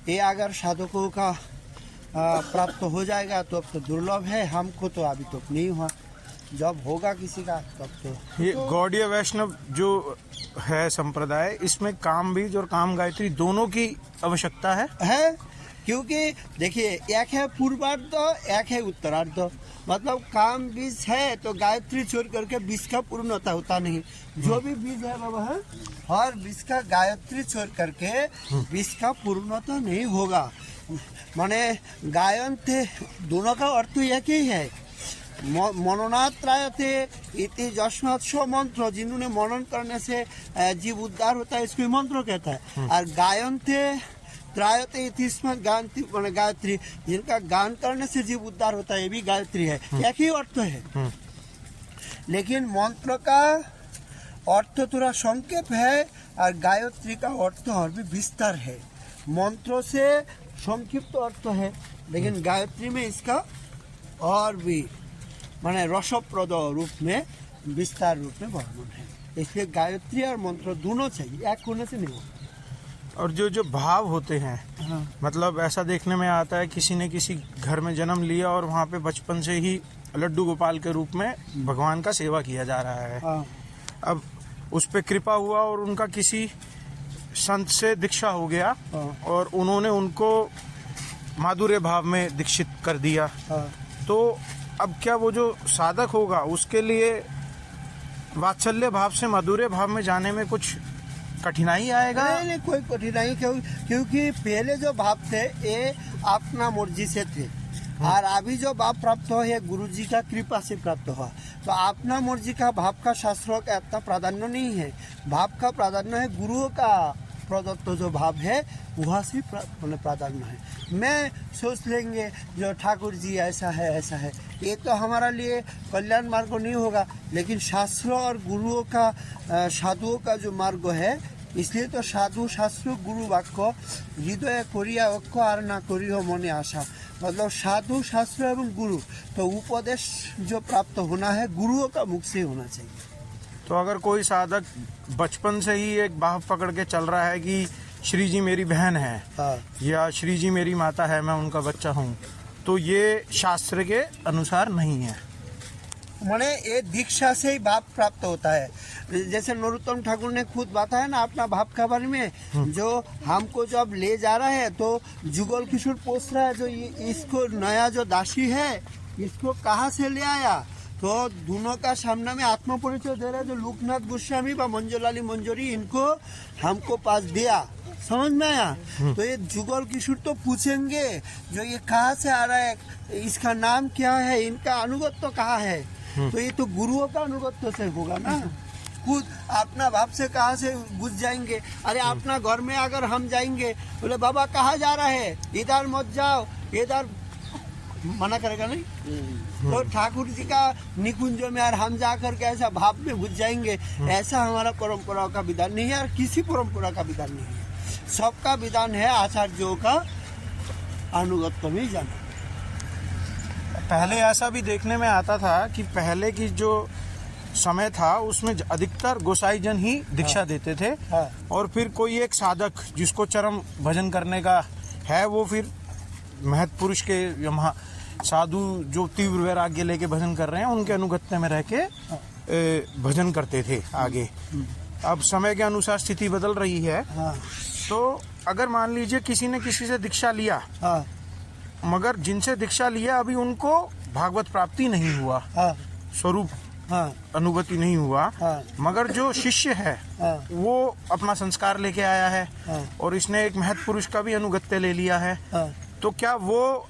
ये अगर साधकों का प्राप्त हो जाएगा तो अब तो दुर्लभ है, हमको तो अभी तक नहीं हुआ, जब होगा किसी का तब तो। ये गौड़ीय वैष्णव जो है संप्रदाय, इसमें काम बीज और काम गायत्री दोनों की आवश्यकता है। क्योंकि देखिए एक है पूर्वार्ध, एक है उत्तरार्ध। मतलब काम बीज है तो गायत्री छोड़ करके बीज का पूर्णता होता नहीं। जो भी बीज है बाबा है, हर बीज का गायत्री छोड़ करके बीज का पूर्णता नहीं होगा। माने गायन थे, दोनों का अर्थ एक ही है। मननात्रायते इति जस्मात् सो मंत्र, जिन्होंने मनन करने से जीव उद्धार होता है, इसको मंत्र कहता है। और गायन थे त्रायते इतिस्मत् गायत्री, माने गायत्री, जिनका गान करने से जीव उद्धार होता है, ये भी गायत्री है, एक ही अर्थ है। लेकिन मंत्र का अर्थ थोड़ा संक्षेप है और गायत्री का अर्थ और भी विस्तार है। मंत्रों से संक्षिप्त अर्थ है, लेकिन गायत्री में इसका और भी माने रसप्रद रूप में, विस्तार रूप में वर्णन है। इसलिए गायत्री और मंत्र दोनों चाहिए, एक होने से नहीं होगा। और जो भाव होते हैं, मतलब ऐसा देखने में आता है किसी ने किसी घर में जन्म लिया और वहाँ पे बचपन से ही लड्डू गोपाल के रूप में भगवान का सेवा किया जा रहा है। अब उस पे कृपा हुआ और उनका किसी संत से दीक्षा हो गया और उन्होंने उनको माधुर्य भाव में दीक्षित कर दिया। तो अब क्या वो जो साधक होगा उसके लिए वात्सल्य भाव से माधुर्य भाव में जाने में कुछ कठिनाई आएगा? नहीं, कोई कठिनाई, क्योंकि पहले जो भाव थे ये अपना मर्जी से थे, और अभी जो भाव प्राप्त हो ये गुरु जी का कृपा से प्राप्त हुआ। तो अपना मर्जी का भाव का शास्त्रों का इतना प्राधान्य नहीं है। भाव का प्राधान्य है गुरुओं का प्रदत्त जो भाव है वहाँ से प्राधान्य है। मैं सोच लेंगे जो ठाकुर जी ऐसा है ऐसा है, ये तो हमारा लिए कल्याण मार्ग नहीं होगा। लेकिन शास्त्र और गुरुओं का, साधुओं का जो मार्ग है, इसलिए तो साधु शास्त्र गुरु वाक्य हृदय करिया ঐক্য আর না করিও মনে आशा। मतलब साधु शास्त्र एवं गुरु, तो उपदेश जो प्राप्त होना है गुरुओं का मुख से होना चाहिए। तो अगर कोई साधक बचपन से ही एक भाव पकड़ के चल रहा है कि श्री जी मेरी बहन है या श्री जी मेरी माता है, मैं उनका बच्चा हूँ, तो ये शास्त्र के अनुसार नहीं है। माने ये दीक्षा से ही भाव प्राप्त होता है। जैसे नरोत्तम ठाकुर ने खुद बताया ना अपना भाव के बारे में, जो हमको जब ले जा रहा है तो जुगल किशोर पूछ रहा है जो इसको नया जो दासी है इसको कहाँ से ले आया, तो दोनों का सामने में आत्म परिचय दे रहा है जो लोकनाथ गोस्वामी व मंजुलाली मंजरी इनको हमको पास दिया, समझ में आया। तो ये जुगल किशोर तो पूछेंगे जो ये कहाँ से आ रहा है, इसका नाम क्या है, इनका अनुगत्य कहाँ है, तो ये तो गुरुओं का अनुगत्य से होगा ना, खुद अपना भाव से कहाँ से घुस जाएंगे। अरे अपना घर में अगर हम जाएंगे बोले बाबा कहाँ जा रहा है, इधर मत जाओ, इधर मना करेगा नहीं। तो ठाकुर जी का निकुंज में और हम जाकर के ऐसा भाव में घुस जाएंगे, ऐसा हमारा परंपरा का विधान नहीं है और किसी परंपरा का विधान नहीं है। सबका विधान है आचार्यों का अनुगत्य में जाना। पहले ऐसा भी देखने में आता था कि पहले की जो समय था उसमें अधिकतर गोसाई जन ही दीक्षा देते थे, हाँ। और फिर कोई एक साधक जिसको चरम भजन करने का है वो फिर महत पुरुष के यहाँ साधु जो तीव्र वैराग्य लेके भजन कर रहे हैं उनके अनुगत्य में रह के भजन करते थे आगे। अब समय के अनुसार स्थिति बदल रही है, हाँ। तो अगर मान लीजिए किसी ने किसी से दीक्षा लिया, हाँ। मगर जिनसे दीक्षा लिया अभी उनको भागवत प्राप्ति नहीं हुआ, हाँ। स्वरूप हाँ। अनुभूति नहीं हुआ, हाँ। मगर जो शिष्य है हाँ। वो अपना संस्कार लेके आया है, हाँ। और इसने एक महत पुरुष का भी अनुगत्य ले लिया है, हाँ। तो क्या वो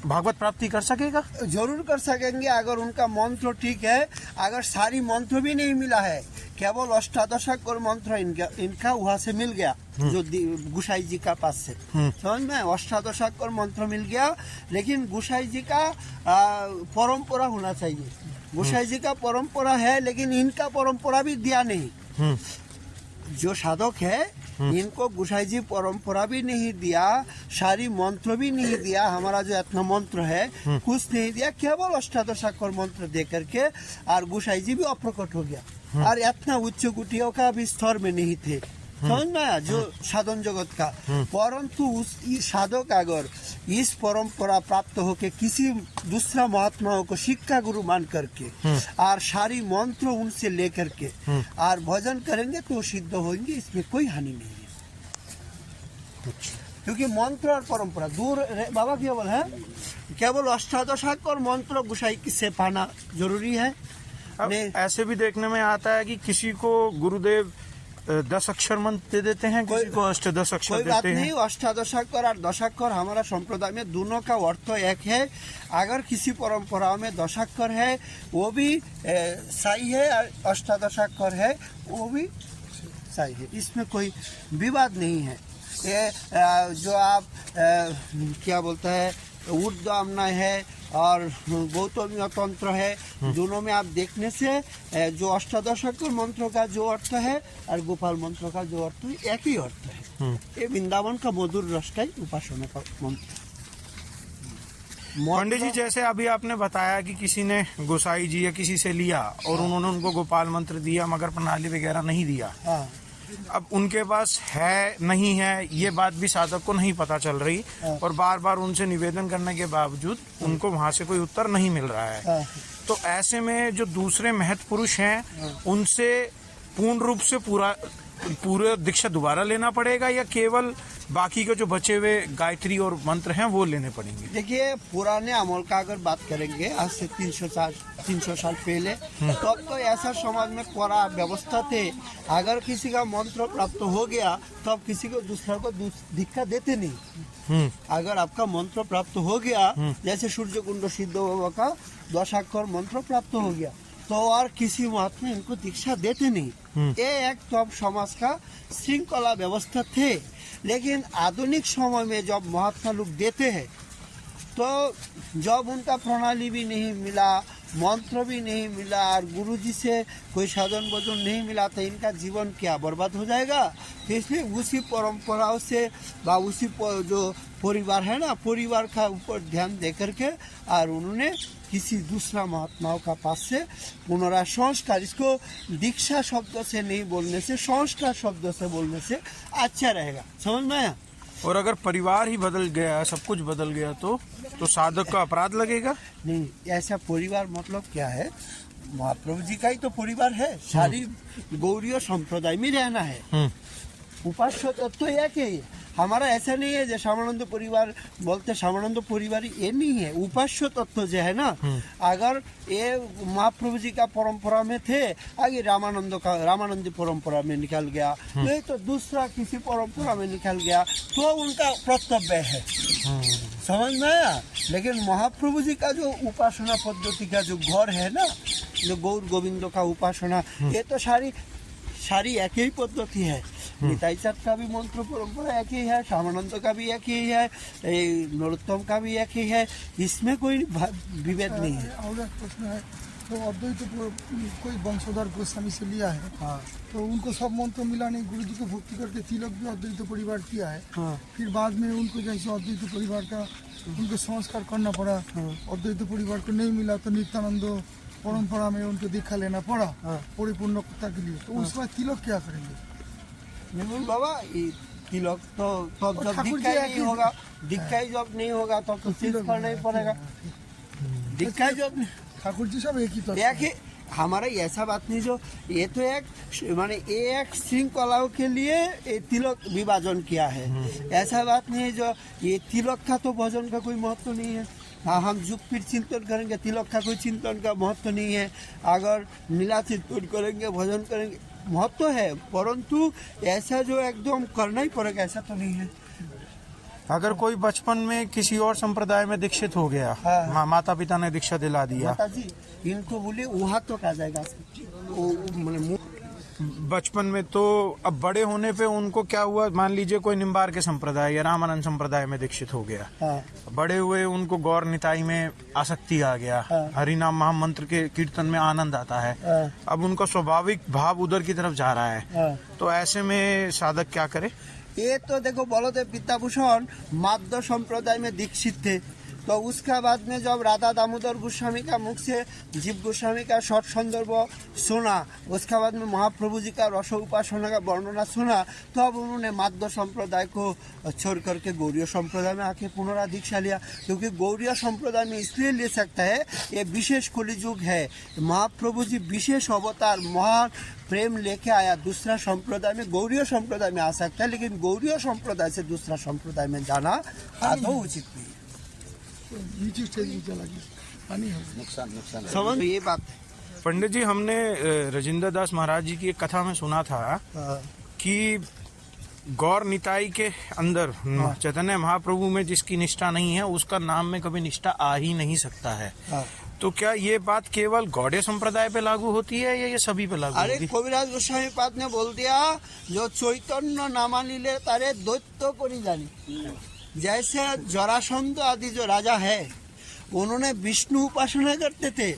भागवत प्राप्ति कर सकेगा? जरूर कर सकेंगे अगर उनका मंत्र ठीक है। अगर सारी मंत्र भी नहीं मिला है, केवल अष्टादशाकर मंत्र इनका वहाँ से मिल गया जो गुसाई जी का पास से, समझ में, अष्टादशाकर मंत्र मिल गया, लेकिन गुसाई जी का परंपरा होना चाहिए। गुसाई जी का परंपरा है लेकिन इनका परंपरा भी दिया नहीं। जो साधक है इनको गुसाई जी परंपरा भी नहीं दिया, सारी मंत्र भी नहीं दिया, हमारा जो इतना मंत्र है कुछ नहीं दिया, केवल अष्टादशाकर मंत्र दे करके, और गुसाई जी भी अप्रकट हो गया और इतना उच्च कुटियों का भी स्तर में नहीं थे, समझ में आया, जो साधन जगत का। परंतु उस साधक अगर इस परंपरा प्राप्त होके किसी दूसरा महात्माओं को शिक्षा गुरु मान करके और सारी मंत्र उनसे लेकर के और भजन करेंगे तो सिद्ध होंगे, इसमें कोई हानि नहीं है। क्योंकि मंत्र और परंपरा दूर बाबा केवल है, केवल अष्टादशाकर मंत्र गुसाई से पाना जरूरी है। अब ऐसे भी देखने में आता है कि किसी को गुरुदेव 10 अक्षर मंत्र दे देते हैं, किसी को 8-10 अक्षर कोई बात देते नहीं, हैं। अष्टादशाकर और दशाकर हमारा संप्रदाय में दोनों का अर्थ एक है। अगर किसी परंपरा में दशाकर है वो भी सही है, और अष्टादशाकर है वो भी सही है, इसमें कोई विवाद नहीं है। ये जो आप क्या बोलते हैं ऊर्ध्वमना है और गौतमीय तंत्र है, दोनों में आप देखने से जो अष्टादशाकर मंत्रों का जो अर्थ है और गोपाल मंत्रों का जो अर्थ है एक ही अर्थ है। ये वृंदावन का मधुर रस का ही उपासना का मंत्र। पंडित जी, जैसे अभी आपने बताया कि किसी ने गोसाई जी या किसी से लिया और उन्होंने उनको गोपाल मंत्र दिया मगर प्रणाली वगैरह नहीं दिया, हाँ। अब उनके पास है नहीं है ये बात भी साधक को नहीं पता चल रही, और बार बार उनसे निवेदन करने के बावजूद उनको वहाँ से कोई उत्तर नहीं मिल रहा है, तो ऐसे में जो दूसरे महत पुरुष हैं उनसे पूर्ण रूप से पूरे दीक्षा दोबारा लेना पड़ेगा या केवल बाकी के जो बचे हुए गायत्री और मंत्र हैं वो लेने पड़ेंगे? देखिए, पुराने अमल का अगर बात करेंगे आज से 300 साल पहले, तब तो ऐसा समाज में कड़ा व्यवस्था थे, अगर किसी का मंत्र प्राप्त हो गया तब किसी को दूसरा को दीक्षा देते नहीं। अगर आपका मंत्र प्राप्त हो गया, जैसे सूर्य कुंड सिद्ध बाबा का 10 अक्षर मंत्र प्राप्त हो गया, तो और किसी महात्मा इनको दीक्षा देते नहीं। ये एक तो समाज का श्रृंखला व्यवस्था थे, लेकिन आधुनिक समय में जब महात्मा लोग देते हैं तो जब उनका प्रणाली भी नहीं मिला, मंत्र भी नहीं मिला और गुरुजी से कोई साधन भोजन नहीं मिला, तो इनका जीवन क्या बर्बाद हो जाएगा। तो इसलिए उसी परंपराओं से व उसी जो परिवार है ना, परिवार का ऊपर ध्यान दे करके और उन्होंने किसी दूसरा महात्माओं का पास से पुनराय संस्कार, इसको दीक्षा शब्द से नहीं बोलने से संस्कार शब्द से बोलने से अच्छा रहेगा, समझ में आया। और अगर परिवार ही बदल गया, सब कुछ बदल गया तो साधक का अपराध लगेगा? नहीं, ऐसा परिवार मतलब क्या है, महाप्रभु जी का ही तो परिवार है, सारी गौड़ीय संप्रदाय में रहना है। उपास्य तत्व एक ही है, हमारा ऐसा नहीं है जो श्यामानंद परिवार बोलते, श्यामानंद परिवार ये नहीं है, उपास्य तत्व जो है ना, अगर ये महाप्रभु जी का परंपरा में थे, आगे रामानंद परंपरा में निकल गया, नहीं तो दूसरा किसी परंपरा में निकल गया, तो उनका कर्तव्य है। समझ में आया? लेकिन महाप्रभु जी का जो उपासना पद्धति का जो घर है ना, जो गौर गोविंद का उपासना, ये तो सारी एक ही पद्धति है। निताई चाँद का भी मंत्र परंपरा एक ही है, श्यामानंद का भी एक ही है, नरोत्तम का भी एक ही है, इसमें कोई विभेद नहीं है। और एक प्रश्न है, तो अद्वैत कोई वंशोधर गोस्वामी से लिया है, हाँ। तो उनको सब मंत्र मिला नहीं, गुरु जी को भक्ति करके तिलक भी अद्वैत परिवार किया है, हाँ। फिर बाद में उनको जैसे अद्वैत परिवार का उनको संस्कार करना पड़ा, अद्वैत परिवार को नहीं मिला तो नित्यानंद परंपरा में उनको दीक्षा लेना पड़ा परिपूर्णता के लिए, तो उस समय तिलक क्या करेंगे? नहीं बाबा, ये तिलक तो तब जब ठाकुर जी दीक्षा ही एक नहीं ही- होगा, दीक्षा ही जब नहीं होगा तब तो तिलक करना ही पड़ेगा। दीक्षा ही जब ठाकुर जी सब एक ही तो एक ही, हमारा ऐसा बात नहीं जो ये तो एक माने एक श्रृंखलाओं के लिए ये तिलक विभाजन किया है, ऐसा बात नहीं है जो ये तिलक का तो भजन का कोई महत्व नहीं है। हाँ, हम जुग पीर चिंतन करेंगे, तिलक का कोई चिंतन का महत्व नहीं है। अगर नीला चिंतन करेंगे, भजन करेंगे, महत्व है, परंतु ऐसा जो एकदम करना ही पड़ेगा ऐसा तो नहीं है। अगर कोई बचपन में किसी और संप्रदाय में दीक्षित हो गया, हाँ। माता पिता ने दीक्षा दिला दिया, माता जी इनको बोले वहाँ तो आ जाएगा वो, माने बचपन में, तो अब बड़े होने पे उनको क्या हुआ, मान लीजिए कोई निम्बार के संप्रदाय या रामानंद संप्रदाय में दीक्षित हो गया, हाँ, बड़े हुए उनको गौर निताई में आसक्ति आ गया, हाँ। हरिनाम महामंत्र के कीर्तन में आनंद आता है, हाँ। अब उनका स्वाभाविक भाव उधर की तरफ जा रहा है, हाँ। तो ऐसे में साधक क्या करे? ये तो देखो बलदेव विद्याभूषण माध्य संप्रदाय में दीक्षित थे, तो उसका बाद में जब राधा दामोदर गोस्वामी का मुख से जीव गोस्वामी का शॉर्ट संदर्भ सुना, उसका बाद में महाप्रभु जी का रस उपासना का वर्णना सुना, तो अब उन्होंने माध्य संप्रदाय को छोड़ करके गौड़ीय संप्रदाय में आके पुनः दीक्षा लिया, क्योंकि गौड़ीय संप्रदाय में इसलिए ले सकता है, ये विशेष कलियुग है, महाप्रभु जी विशेष अवतार महान प्रेम लेके आया, दूसरा संप्रदाय में गौड़ीय संप्रदाय में आ सकता है, लेकिन गौड़ीय संप्रदाय से दूसरा संप्रदाय में जाना आदौ उचित नहीं। नीचे स्टेज में चला गया, पानी हो समझ ये बात है। पंडित जी, हमने राजेंद्र दास महाराज जी की एक कथा में सुना था कि गौर निताई के अंदर चैतन्य महाप्रभु में जिसकी निष्ठा नहीं है, उसका नाम में कभी निष्ठा आ ही नहीं सकता है। तो क्या ये बात केवल गौड़ीय संप्रदाय पे लागू होती है या ये सभी पे लागू अरे होती है? कविराज गोस्वामी पाद ने बोल दिया, जो चैतन्य नामा नीले तारे दैत्य को नहीं जानी। जैसे जरासंध आदि जो राजा है, उन्होंने विष्णु उपासना करते थे,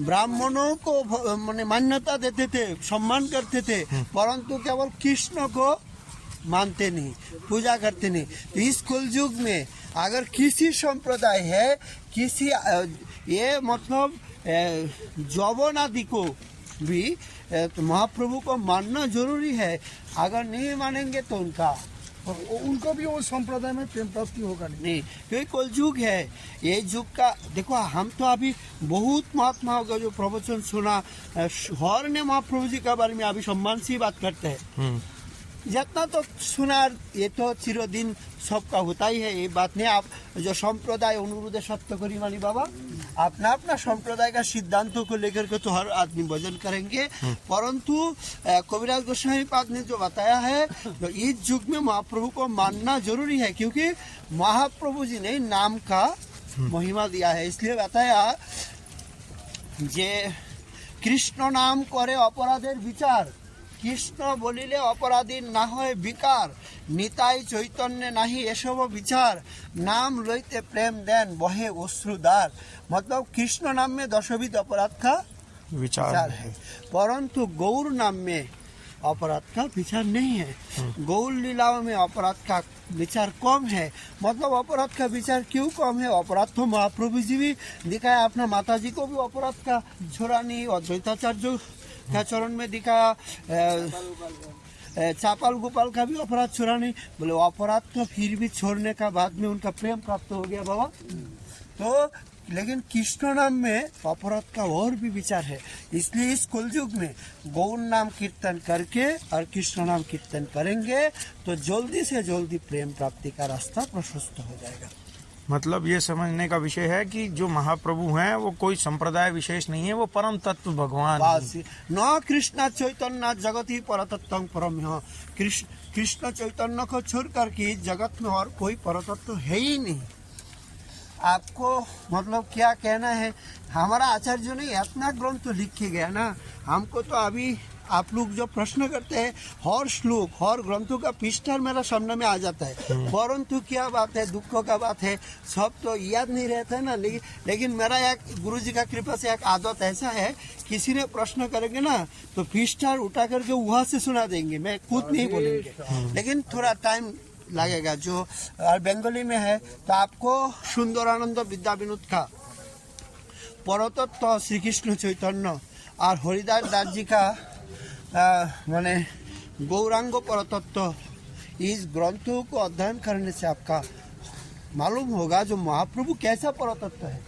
ब्राह्मणों को माने मान्यता देते थे, सम्मान करते थे, परंतु केवल कृष्ण को मानते नहीं, पूजा करते नहीं। तो इस कलयुग में अगर किसी संप्रदाय है, किसी ये मतलब जौवन आदि को भी तो महाप्रभु को मानना जरूरी है, अगर नहीं मानेंगे तो उनको भी वो संप्रदाय में प्रेम प्राप्ति होगा नहीं। क्योंकि कलयुग है, ये युग का देखो, हम तो अभी बहुत महात्माओं का जो प्रवचन सुना, हर ने महाप्रभु जी के बारे में अभी सम्मान से बात करते हैं, जितना तो सुना, ये तो चिरदिन सबका होता ही है, ये बात नहीं। आप जो संप्रदाय अनुरुद्ध सत्य करी मानी बाबा, अपना अपना संप्रदाय का सिद्धांतों को लेकर के तो हर आदमी भजन करेंगे, परंतु कविराज गोस्वामी पाद ने जो बताया है, तो इस युग में महाप्रभु को मानना जरूरी है, क्योंकि महाप्रभु जी ने नाम का महिमा दिया है। इसलिए बताया जे कृष्ण नाम करे अपराधेर विचार, कृष्ण बोलिले अपराधी ना হয় বিকার, নিতাই চৈতন্য নাহি এসব বিচার, नाम लइते प्रेम देन बहे अश्रुदार। मतलब कृष्ण नाम में 10 अपराध का विचार है, परंतु गौर नाम में अपराध का विचार नहीं है। गौर लीलाओं में अपराध का विचार कम है। मतलब अपराध का विचार क्यों कम है? अपराध तो महाप्रभु जी भी दिखाया, अपना माता जी को भी अपराध का छोड़ा नहीं, अद्वैताचार्य का चरण में दिखाया, चापाल गोपाल का भी अपराध छोड़ा नहीं, बोले अपराध तो फिर भी छोड़ने का बाद में उनका प्रेम प्राप्त हो गया बाबा। तो लेकिन कृष्ण नाम में अपराध का और भी विचार है, इसलिए इस कलयुग में गौर नाम कीर्तन करके और कृष्ण नाम कीर्तन करेंगे तो जल्दी से जल्दी प्रेम प्राप्ति का रास्ता प्रशस्त हो जाएगा। मतलब ये समझने का विषय है कि जो महाप्रभु हैं वो कोई संप्रदाय विशेष नहीं है, वो परम तत्व भगवान हैं। बस न कृष्ण चैतन्य जगत ही परतत्व परम है। कृष्ण चैतन्य को छोड़ करके जगत में और कोई परतत्व है ही नहीं। आपको मतलब क्या कहना है, हमारा आचार्य ने इतना ग्रंथ तो लिख के गया ना, हमको तो अभी आप लोग जो प्रश्न करते हैं हर श्लोक हर ग्रंथों का पृष्ठा मेरा सामने में आ जाता है, परंतु क्या बात है, दुखों का बात है, सब तो याद नहीं रहता है ना। लेकिन मेरा एक गुरु जी का कृपा से एक आदत ऐसा है, किसी ने प्रश्न करेंगे ना तो पृष्ठा उठा करके वहां से सुना देंगे, मैं खुद नहीं बोलेंगे, लेकिन थोड़ा टाइम लगेगा। जो बंगाली में है तो आपको सुंदरानंद विद्या विनोद का परतत्व श्री कृष्ण चैतन्य और हरिदास दास जी का माने गौरांग परतत्व, इस ग्रंथों को अध्ययन करने से आपका मालूम होगा जो महाप्रभु कैसा परतत्व है।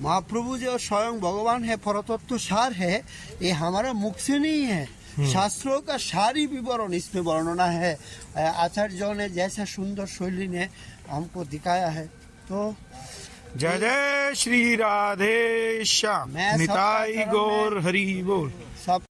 महाप्रभु जो स्वयं भगवान है, परतत्व सार है, ये हमारा मुख से नहीं है, शास्त्रों का सारी विवरण इसमें वर्णना है। आचार्यों ने जैसा सुंदर शैली ने हमको दिखाया है। तो जय जय श्री राधे श्याम, मैं सबका निताई चरण में- गौर हरि बोल। सब